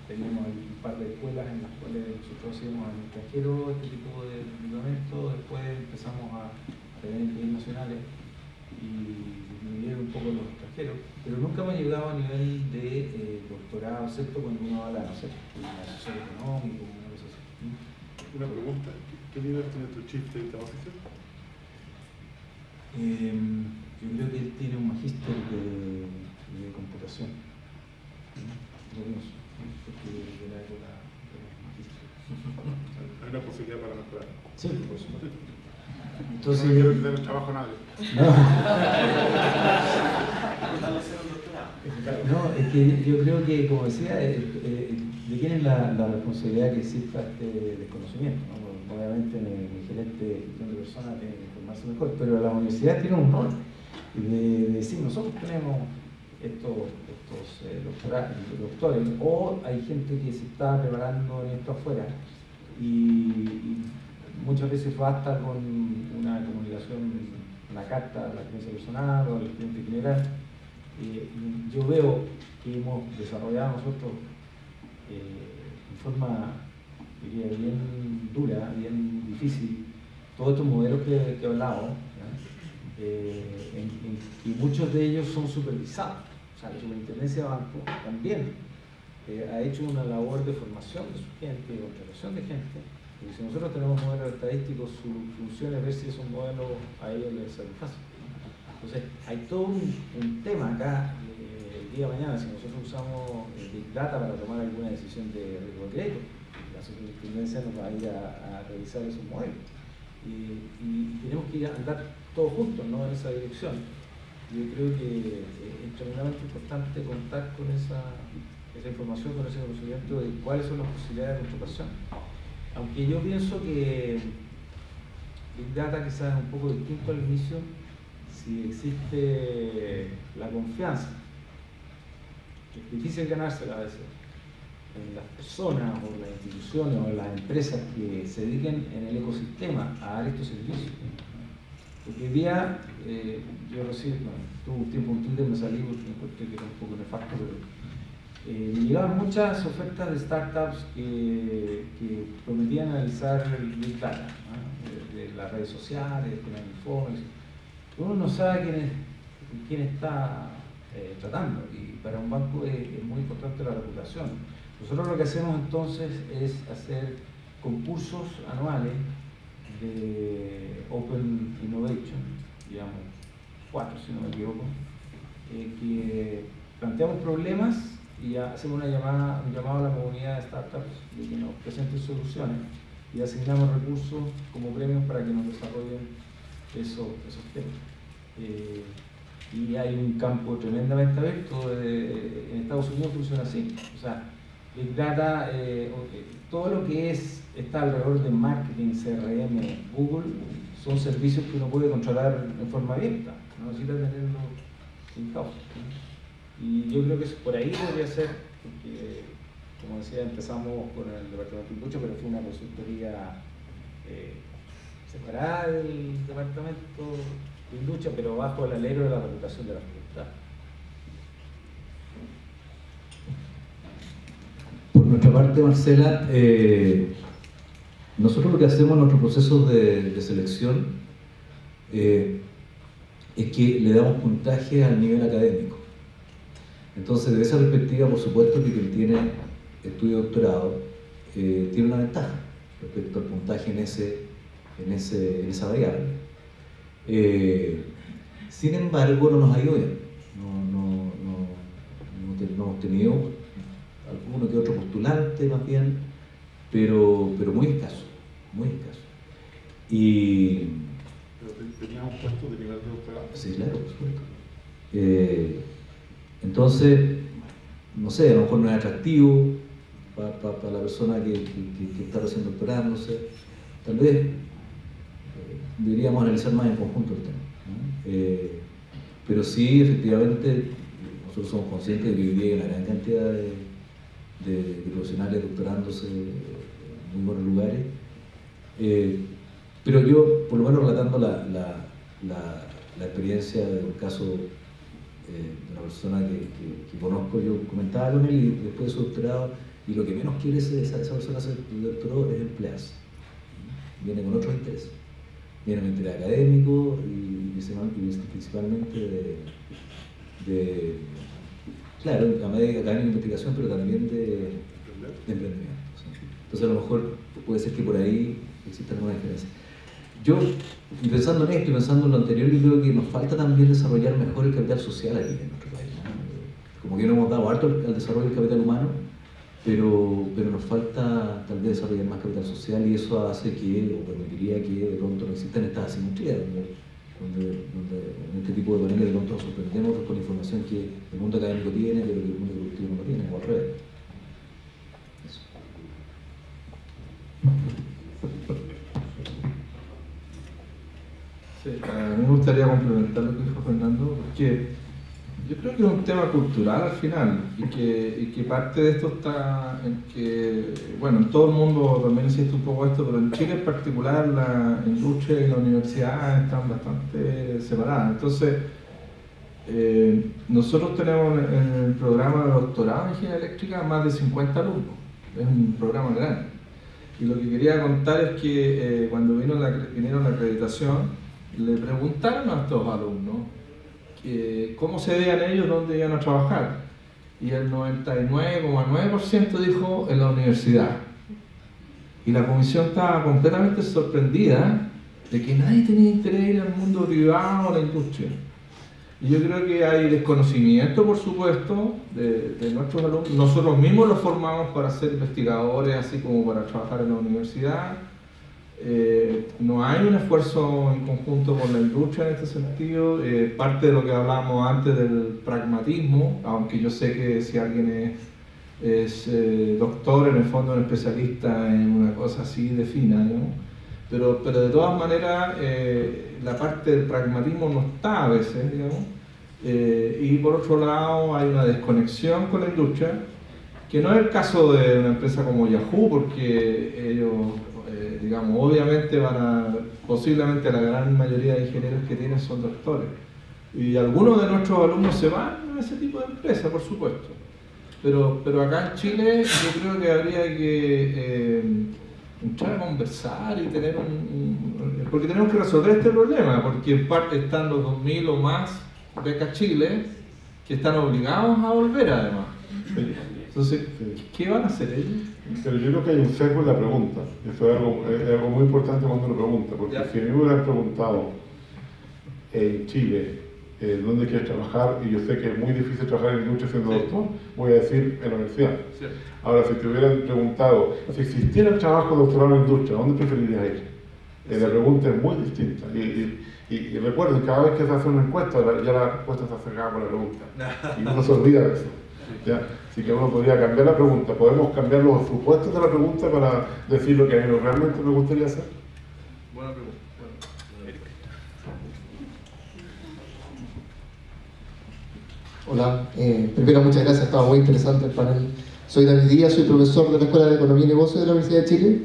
teníamos un par de escuelas en las cuales nosotros hacíamos en el extranjero este tipo de fundamentos, después empezamos a tener MBA nacionales y disminuyeron un poco los extranjeros, pero nunca hemos llegado a nivel de doctorado, excepto cuando uno habla, no sé, de un asesor económico, una cosa así. Una pregunta, ¿qué nivel tiene tu chief data officer? Yo creo que él tiene un magíster de computación. Yo no sé, porque de la época de los magísteres. Hay una posibilidad para mejorar. Sí, por supuesto. Entonces, no quiero quitar el trabajo a nadie. No, es que yo creo que, como decía, de quién es la responsabilidad que exista este desconocimiento, ¿no? Obviamente mi gerente de persona tiene que informarse mejor, pero la universidad tiene un rol de decir, nosotros tenemos estos doctores, o hay gente que se está preparando en esto afuera, y muchas veces basta con una comunicación, una carta a la gerencia personal o al estudiante general. Yo veo que hemos desarrollado nosotros en forma, diría, bien dura, bien difícil, todos estos modelos que he hablado, y muchos de ellos son supervisados. O sea, la Superintendencia de Banco también ha hecho una labor de formación de su gente, de contratación de gente, Porque si nosotros tenemos modelos estadísticos, su función es ver si esos modelos a ellos les satisfacen. Entonces, hay todo un tema acá, el día de mañana, si nosotros usamos Big Data para tomar alguna decisión de riesgo de crédito, la superintendencia nos va a ir a revisar esos modelos. Y tenemos que andar todos juntos, ¿no?, en esa dirección. Yo creo que es tremendamente importante contar con esa información, con ese conocimiento de cuáles son las posibilidades de nuestra pasión. Aunque yo pienso que Big Data quizás es un poco distinto al inicio, si existe la confianza, que es difícil ganársela a veces, en las personas o en las instituciones o en las empresas que se dediquen en el ecosistema a dar estos servicios. Porque hoy día, yo recién, tuve un tiempo en Twitter, me salí porque encontré que era un poco nefasto, pero me llegaban muchas ofertas de startups que prometían analizar el Big Data, ¿no?, de las redes sociales, de los informes. Uno no sabe quién está tratando, y para un banco es muy importante la reputación. Nosotros lo que hacemos entonces es hacer concursos anuales de Open Innovation, digamos 4 si no me equivoco, que planteamos problemas y hacemos un llamado a la comunidad de startups de que nos presenten soluciones y asignamos recursos como premios para que nos desarrollen esos temas. Y hay un campo tremendamente abierto. En Estados Unidos funciona así. O sea, Big Data, todo lo que está alrededor de marketing, CRM, Google, son servicios que uno puede controlar en forma abierta, no necesita tenerlo in-house. Y yo creo que por ahí podría ser, porque, como decía, empezamos con el departamento de industria, pero fue una consultoría separada del departamento de industria, pero bajo el alero de la reputación de la facultad. Por nuestra parte, Marcela, nosotros lo que hacemos en nuestro proceso de selección es que le damos puntaje al nivel académico. Entonces, de esa perspectiva, por supuesto que quien tiene estudio de doctorado tiene una ventaja respecto al puntaje en esa variable. Sin embargo, no nos ha ido bien. No hemos tenido alguno que otro postulante, más bien, pero muy escaso, muy escaso. ¿Pero teníamos puestos de nivel de doctorado? Sí, claro, por supuesto. Entonces, no sé, a lo mejor no es atractivo para la persona que está recién doctorándose. Tal vez deberíamos analizar más en conjunto el tema, ¿no? Pero sí, efectivamente, nosotros somos conscientes de que hoy día hay una gran cantidad de profesionales doctorándose en muy buenos lugares. Pero yo, por lo menos relatando la experiencia de un caso de una persona que conozco, yo comentaba con él y después de su doctorado, y lo que menos quiere esa persona hacer el doctorado es emplearse. Viene con otros intereses. Viene un interés académico y principalmente claro, la media académica de investigación, pero también de emprendimiento. ¿Sí? Entonces, a lo mejor puede ser que por ahí exista alguna diferencia. Yo, y pensando en esto y pensando en lo anterior, yo creo que nos falta también desarrollar mejor el capital social aquí en nuestro país, ¿no? Como que no hemos dado harto al desarrollo del capital humano, pero nos falta tal vez desarrollar más capital social, y eso hace que, o permitiría que de pronto no existan estas asimetrías, donde en este tipo de paneles de pronto nos sorprendemos con la información que el mundo académico tiene, pero que el mundo productivo no tiene, o al revés. Eso. Sí, a mí me gustaría complementar lo que dijo Fernando, porque yo creo que es un tema cultural al final, y que parte de esto está en que, bueno, en todo el mundo también existe un poco esto, pero en Chile en particular la industria y la universidad están bastante separadas. Entonces, nosotros tenemos en el programa de doctorado en ingeniería eléctrica más de 50 alumnos, es un programa grande. Y lo que quería contar es que cuando vinieron la acreditación, le preguntaron a estos alumnos cómo se veían ellos, dónde iban a trabajar, y el 99,9% dijo en la universidad. Y la comisión estaba completamente sorprendida de que nadie tenía interés en ir al mundo privado o a la industria. Y yo creo que hay desconocimiento, por supuesto, de nuestros alumnos. Nosotros mismos los formamos para ser investigadores, así como para trabajar en la universidad. No hay un esfuerzo en conjunto con la industria en este sentido. Parte de lo que hablábamos antes del pragmatismo, aunque yo sé que si alguien es doctor, en el fondo un especialista en una cosa así de fina, ¿no? Pero de todas maneras la parte del pragmatismo no está a veces, digamos, y por otro lado hay una desconexión con la industria, que no es el caso de una empresa como Yahoo, porque ellos, digamos, obviamente posiblemente la gran mayoría de ingenieros que tienen son doctores, y algunos de nuestros alumnos se van a ese tipo de empresa, por supuesto, pero acá en Chile yo creo que habría que entrar a conversar y tener porque tenemos que resolver este problema, porque en parte están los 2000 o más becas Chile que están obligados a volver además. Entonces, ¿qué van a hacer ellos? Pero yo creo que hay un sesgo en la pregunta. Eso es algo muy importante cuando uno pregunta, porque si a mí me hubieran preguntado en Chile dónde quieres trabajar, y yo sé que es muy difícil trabajar en industria siendo doctor, voy a decir en la universidad. Sí. Ahora, si te hubieran preguntado si existiera el trabajo doctoral en industria, ¿dónde preferirías ir? La pregunta es muy distinta. Y recuerden, cada vez que se hace una encuesta, ya la respuesta está cerrada por la pregunta. Y uno se olvida de eso. ¿Ya? Así que uno podría cambiar la pregunta. Podemos cambiar los supuestos de la pregunta para decir lo que a mí realmente me gustaría hacer. Buena pregunta. Hola, primero muchas gracias, estaba muy interesante el panel. Soy David Díaz, soy profesor de la Escuela de Economía y Negocios de la Universidad de Chile.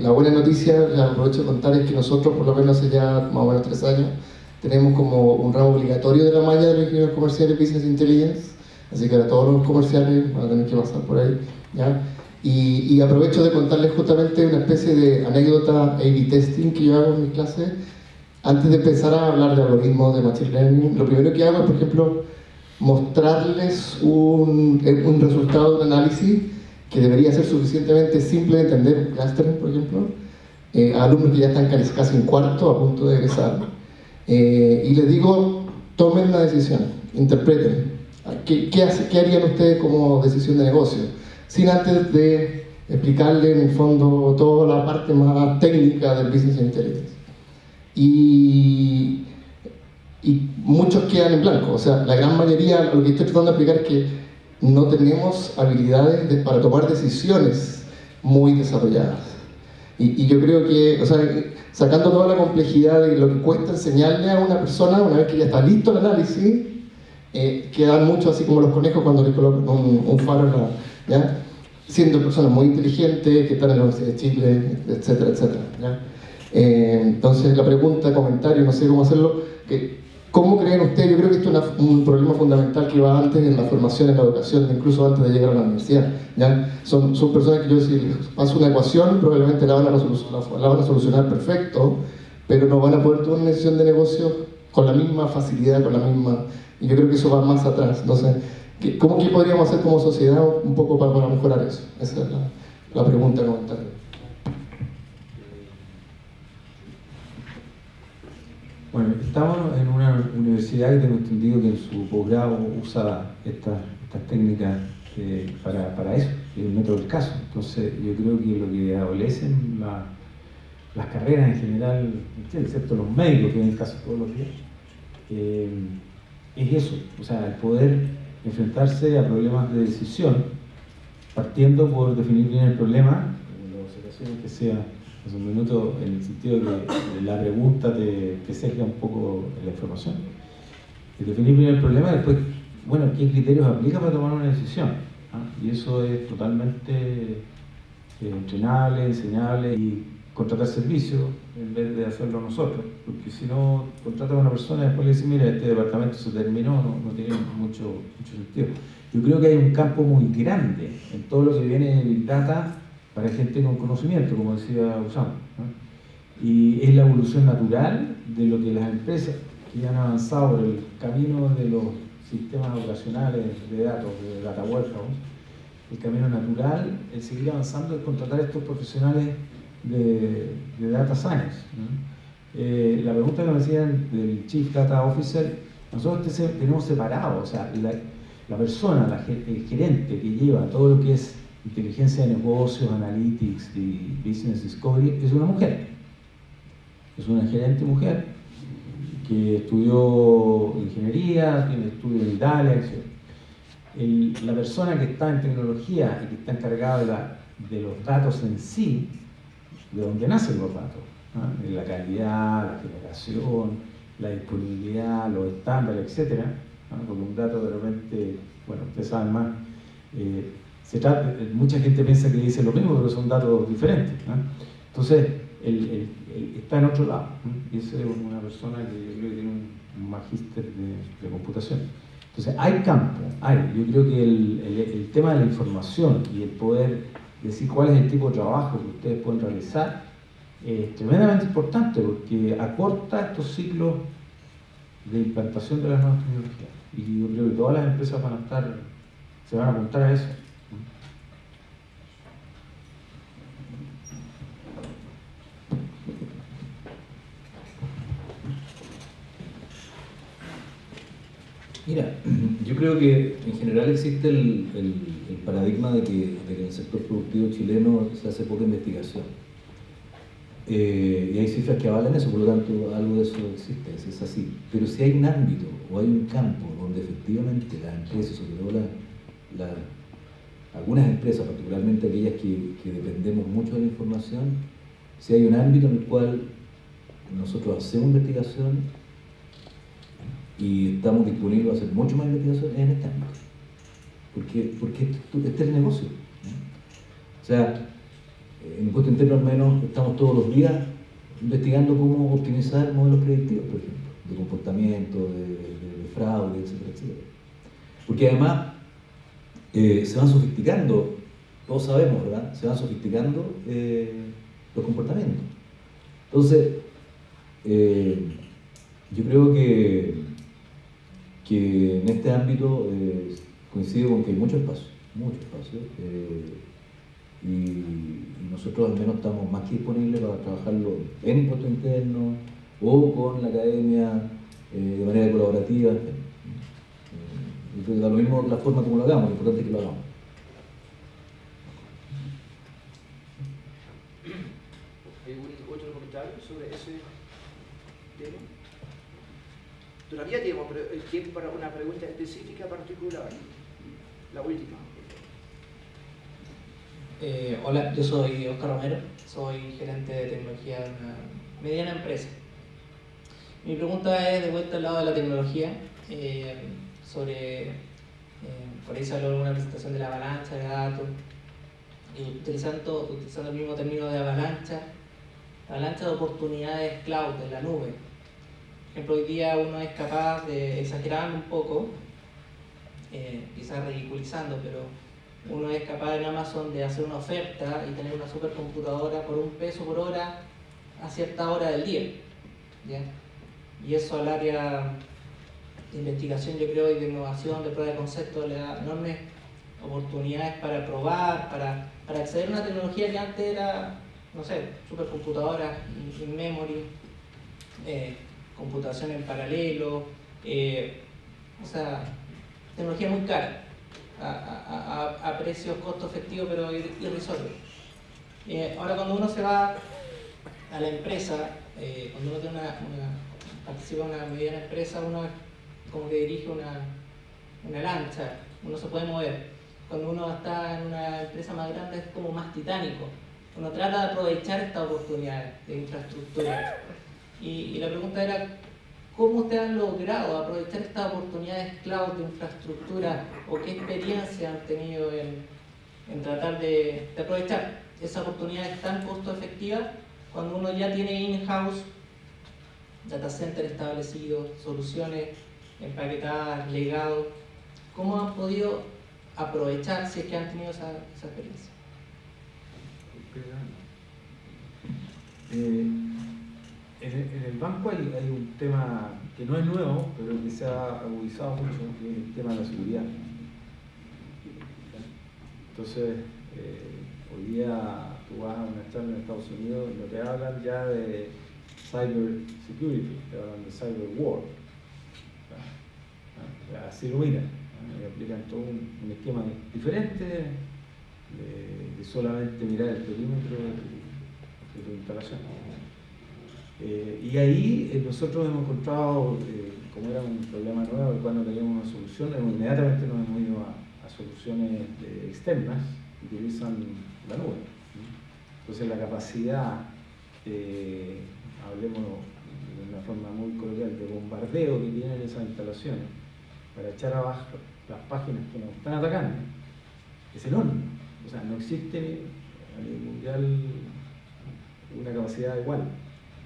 La buena noticia, la aprovecho de contar, es que nosotros, por lo menos hace ya más o menos 3 años, tenemos como un ramo obligatorio de la malla de los ingenieros comerciales Business Intelligence, así que ahora todos los comerciales van a tener que pasar por ahí, ¿ya? Y aprovecho de contarles justamente una especie de anécdota A/B testing que yo hago en mis clases. Antes de empezar a hablar de algoritmos de Machine Learning, lo primero que hago es, por ejemplo, mostrarles un resultado de un análisis que debería ser suficientemente simple de entender, clustering, por ejemplo, a alumnos que ya están casi en cuarto, a punto de egresar, y les digo, tomen una decisión, interpreten, ¿qué harían ustedes como decisión de negocio? Sin antes de explicarle en el fondo toda la parte más técnica del Business Intelligence. Y muchos quedan en blanco, o sea, la gran mayoría, lo que estoy tratando de explicar es que no tenemos habilidades para tomar decisiones muy desarrolladas. Y yo creo que, o sea, sacando toda la complejidad de lo que cuesta enseñarle a una persona, una vez que ya está listo el análisis, quedan mucho así como los conejos cuando les colocan un faro, ¿ya? Siendo personas muy inteligentes, que están en la Universidad de Chile, etcétera, etcétera, ¿ya? Entonces la pregunta, comentario, no sé cómo hacerlo, ¿cómo creen ustedes? Yo creo que esto es un problema fundamental que va antes en la formación, en la educación, incluso antes de llegar a la universidad, ¿ya? Son personas que yo, si les paso una ecuación, probablemente la van a solucionar perfecto, pero no van a poder tomar una decisión de negocio con la misma facilidad, con la misma... Y yo creo que eso va más atrás. Entonces, ¿qué podríamos hacer como sociedad un poco para mejorar eso? Esa es la pregunta, comentario. Bueno, estamos en una universidad que tengo entendido que en su posgrado usa estas técnicas para eso, el método del caso. Entonces, yo creo que lo que adolecen las carreras en general, excepto los médicos que ven casos todos los días, es eso, o sea, el poder enfrentarse a problemas de decisión, partiendo por definir bien el problema, en la observación que sea hace un minuto, en el sentido que la pregunta te sesga un poco la información. Y definir bien el problema, después, bueno, ¿qué criterios aplica para tomar una decisión? Y eso es totalmente entrenable, enseñable, y contratar servicios en vez de hacerlo nosotros, porque si no contratas a una persona y después le dices, mira, este departamento se terminó, no tiene mucho sentido. Yo creo que hay un campo muy grande en todo lo que viene de Big Data para gente con conocimiento, como decía Usama, ¿no? Y es la evolución natural de lo que las empresas que ya han avanzado por el camino de los sistemas operacionales de datos, de data warehouse, el camino natural, el seguir avanzando, es contratar a estos profesionales de Data Science, ¿no? La pregunta que me hacían del Chief Data Officer, nosotros tenemos separado, o sea, la persona, el gerente que lleva todo lo que es inteligencia de negocios, analytics y business discovery, es una mujer. Es una gerente mujer que estudió ingeniería, tiene estudios en Italia, etc. La persona que está en tecnología y que está encargada de los datos en sí, de donde nacen los datos, ¿no? La calidad, la generación, la disponibilidad, los estándares, etc. ¿no? Porque un dato de repente, bueno, ustedes saben más, mucha gente piensa que dice lo mismo, pero son datos diferentes, ¿no? Entonces, está en otro lado, ¿no? Y esa es una persona que yo creo que tiene un magíster de computación. Entonces, hay campo, yo creo que el tema de la información y el poder decir cuál es el tipo de trabajo que ustedes pueden realizar es tremendamente importante porque acorta estos ciclos de implantación de las nuevas tecnologías. Y yo creo que todas las empresas se van a apuntar a eso. Mira, yo creo que en general existe el paradigma de que en el sector productivo chileno se hace poca investigación. Y hay cifras que avalan eso, por lo tanto algo de eso existe, es así. Pero si hay un ámbito o hay un campo donde efectivamente las empresas, sobre todo algunas empresas, particularmente aquellas que dependemos mucho de la información, si hay un ámbito en el cual nosotros hacemos investigación y estamos disponibles a hacer mucho más investigación en este ámbito. Porque este es el negocio, ¿no? O sea, en impuesto interno al menos estamos todos los días investigando cómo optimizar modelos predictivos, por ejemplo, de comportamiento, de fraude, etcétera, etcétera. Porque además se van sofisticando, todos sabemos, ¿verdad? Se van sofisticando los comportamientos. Entonces, yo creo que en este ámbito coincido con que hay mucho espacio, y nosotros al menos estamos más que disponibles para trabajarlo en impuesto interno o con la academia de manera colaborativa. Yo creo que da lo mismo la forma como lo hagamos, lo importante es que lo hagamos. ¿Hay algún otro comentario sobre ese tema? Todavía tenemos tiempo para una pregunta específica particular. La última. Hola, yo soy Oscar Romero, soy gerente de tecnología de una mediana empresa. Mi pregunta es de vuelta al lado de la tecnología, por ahí se habló de una presentación de la avalancha de datos, utilizando el mismo término de avalancha de oportunidades cloud en la nube. Por ejemplo, hoy día uno es capaz de, exagerando un poco, quizás ridiculizando, pero uno es capaz en Amazon de hacer una oferta y tener una supercomputadora por $1 por hora a cierta hora del día, ¿ya? Y eso al área de investigación, yo creo, y de innovación, de prueba de concepto, le da enormes oportunidades para probar, para acceder a una tecnología que antes era, no sé, supercomputadoras, in-memory, computación en paralelo, o sea, tecnología muy cara, a precios costo efectivo pero irrisorios. Ahora cuando uno se va a la empresa, cuando uno tiene participa en una mediana empresa, uno es como que dirige una lancha, uno se puede mover. Cuando uno está en una empresa más grande es como más titánico. Uno trata de aprovechar esta oportunidad de infraestructura. Y la pregunta era, ¿cómo ustedes han logrado aprovechar estas oportunidades cloud de infraestructura o qué experiencia han tenido en tratar de aprovechar esa oportunidad tan costo efectiva cuando uno ya tiene in-house data center establecidos, soluciones empaquetadas, legados? ¿Cómo han podido aprovechar si es que han tenido esa experiencia? En el banco hay un tema que no es nuevo, pero que se ha agudizado mucho, que es el tema de la seguridad. Entonces, hoy día tú vas a una charla en Estados Unidos y no te hablan ya de cyber security, te hablan de cyber war. Así lo miran, y aplican todo un esquema diferente de solamente mirar el perímetro de tu instalación. Y ahí nosotros hemos encontrado, como era un problema nuevo, el cual no teníamos una solución, inmediatamente nos hemos ido a soluciones externas que utilizan la nube. Entonces la capacidad, hablemos de una forma muy coloquial, de bombardeo que tienen esas instalaciones para echar abajo las páginas que nos están atacando, es enorme. O sea, no existe a nivel mundial una capacidad igual.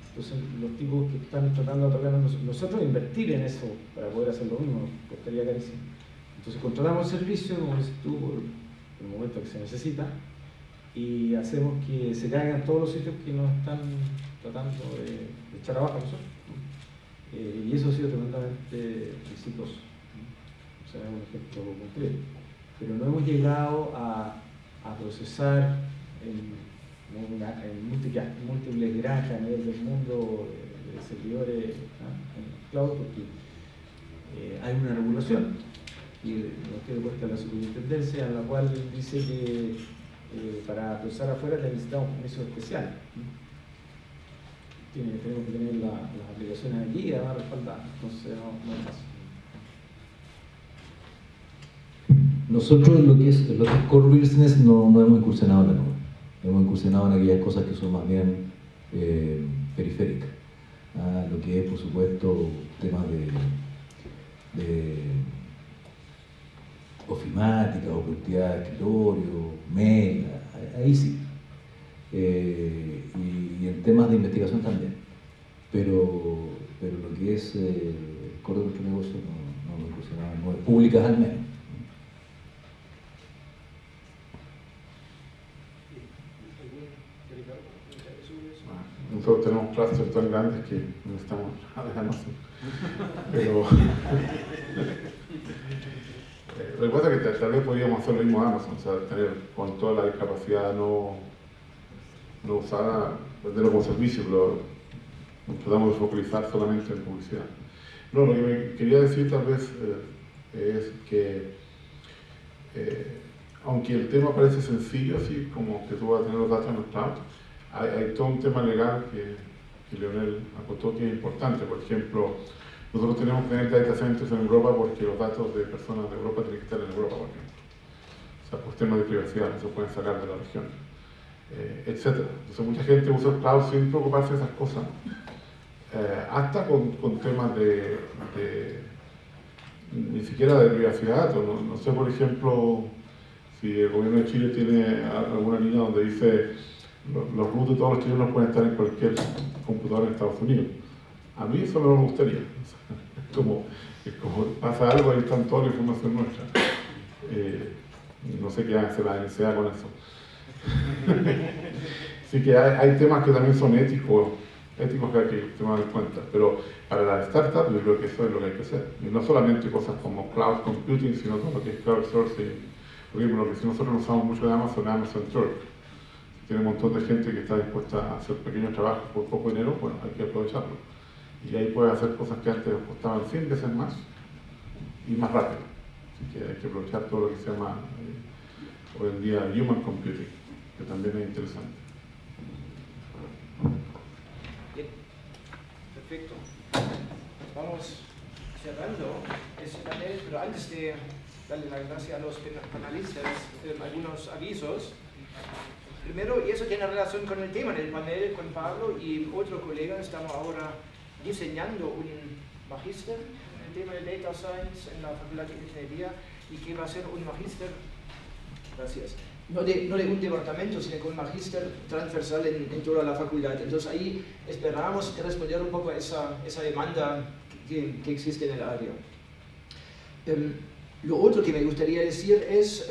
Entonces los tipos que están tratando de atacar a nosotros invertir en eso para poder hacer lo mismo costaría carísimo. Entonces contratamos el servicio, como dices tú, por el momento que se necesita, y hacemos que se caigan todos los sitios que nos están tratando de echar abajo a nosotros. Y eso ha sido tremendamente exitoso. O sea, es un ejemplo concreto. Pero no hemos llegado a procesar en múltiples granjas a nivel del mundo de servidores en cloud, porque hay una regulación y nos queda puesta la superintendencia, en la cual dice que para procesar afuera necesitamos un permiso especial. Tenemos que tener las aplicaciones aquí y además respaldadas, entonces no es fácil. Nosotros en lo que es core business no hemos incursionado en la nube. Hemos incursionado en aquellas cosas que son más bien periféricas. Lo que es, por supuesto, temas de ofimática, o productividad de escritorio, mail, ahí sí. Y en temas de investigación también. Pero lo que es el core de nuestro negocio no hemos incursionado en nubes públicas al menos. Nosotros tenemos clusters tan grandes que no estamos a Amazon. Pero lo que pasa es que tal vez podríamos hacer lo mismo a Amazon, o sea, tener con toda la capacidad no usada, venderlo como servicio, pero nos tratamos de focalizar solamente en publicidad. No, lo que me quería decir tal vez es que aunque el tema parece sencillo, así como que tú vas a tener los datos en el cloud, hay todo un tema legal que Leonel acotó que es importante. Por ejemplo, nosotros tenemos que tener data centers en Europa porque los datos de personas de Europa tienen que estar en Europa, por ejemplo. O sea, por temas de privacidad, no se pueden sacar de la región, etc. Entonces mucha gente usa el cloud sin preocuparse de esas cosas, hasta con temas ni siquiera de privacidad. No sé, por ejemplo, si el gobierno de Chile tiene alguna línea donde dice los root de todos los chilenos pueden estar en cualquier computadora en Estados Unidos. A mí eso no me gustaría. Es como pasa algo, ahí está toda la información nuestra. No sé qué hace la NSA con eso. Así que hay temas que también son éticos que hay que tomar en cuenta. Pero para las startups yo creo que eso es lo que hay que hacer. Y no solamente cosas como cloud computing, sino todo lo que es cloud sourcing. Por ejemplo, lo que si nosotros usamos mucho de Amazon Turk. Tiene un montón de gente que está dispuesta a hacer pequeños trabajos por poco dinero, bueno, hay que aprovecharlo. Y ahí puedes hacer cosas que antes costaban 100 veces más y más rápido. Así que hay que aprovechar todo lo que se llama hoy en día human computing, que también es interesante. Bien, perfecto. Vamos cerrando este panel, pero antes de darle las gracias a los panelistas, algunos avisos. Primero, y eso tiene relación con el tema del panel, con Pablo y otro colega, estamos ahora diseñando un magíster en el tema de Data Science en la Facultad de Ingeniería, y que va a ser un magíster, gracias, no de un departamento, sino con un magíster transversal en toda la facultad. Entonces ahí esperamos responder un poco a esa demanda que existe en el área. Lo otro que me gustaría decir es,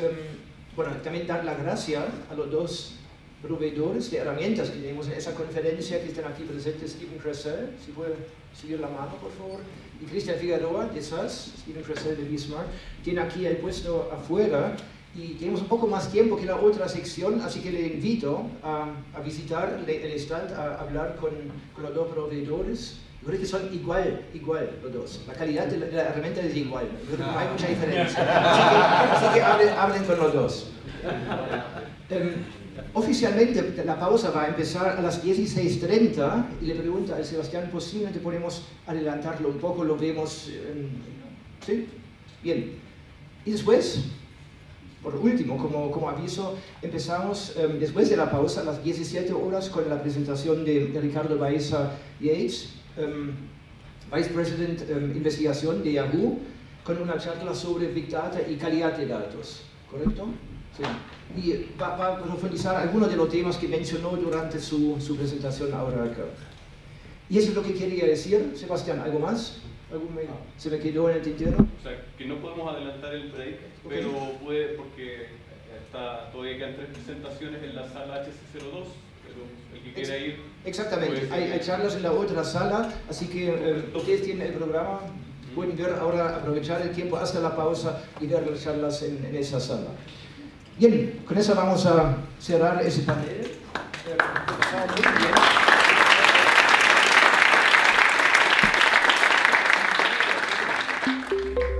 bueno, también dar la gracia a los dos proveedores de herramientas que tenemos en esa conferencia, que están aquí presentes: Steven Kressel, si puede seguir la mano por favor, y Cristian Figueroa de SAS, Steven Kressel de Bismarck. Tiene aquí el puesto afuera y tenemos un poco más tiempo que la otra sección, así que le invito a visitar el stand, a hablar con los dos proveedores. Yo creo que son igual los dos. La calidad de la herramienta es igual. Yo creo que no hay mucha diferencia. Así que hablen con los dos. Oficialmente la pausa va a empezar a las 16:30 y le pregunta a Sebastián, posiblemente podemos adelantarlo un poco, lo vemos. ¿Sí? Bien. Y después, por último, como aviso, empezamos después de la pausa a las 17 horas con la presentación de Ricardo Baeza Yates, Vice President Investigación de Yahoo, con una charla sobre Big Data y calidad de datos. ¿Correcto? Sí. Y va a profundizar algunos de los temas que mencionó durante su presentación ahora acá. Y eso es lo que quería decir. Sebastián, ¿algo más? ¿Se me quedó en el tintero? O sea, que no podemos adelantar el break, pero puede, porque todavía quedan 3 presentaciones en la sala HC02, pero el que quiera ir... Exactamente, hay charlas en la otra sala, así que ustedes tienen el programa, pueden ver ahora, aprovechar el tiempo hasta la pausa y ver las charlas en esa sala. Bien, con eso vamos a cerrar ese panel. Muy bien.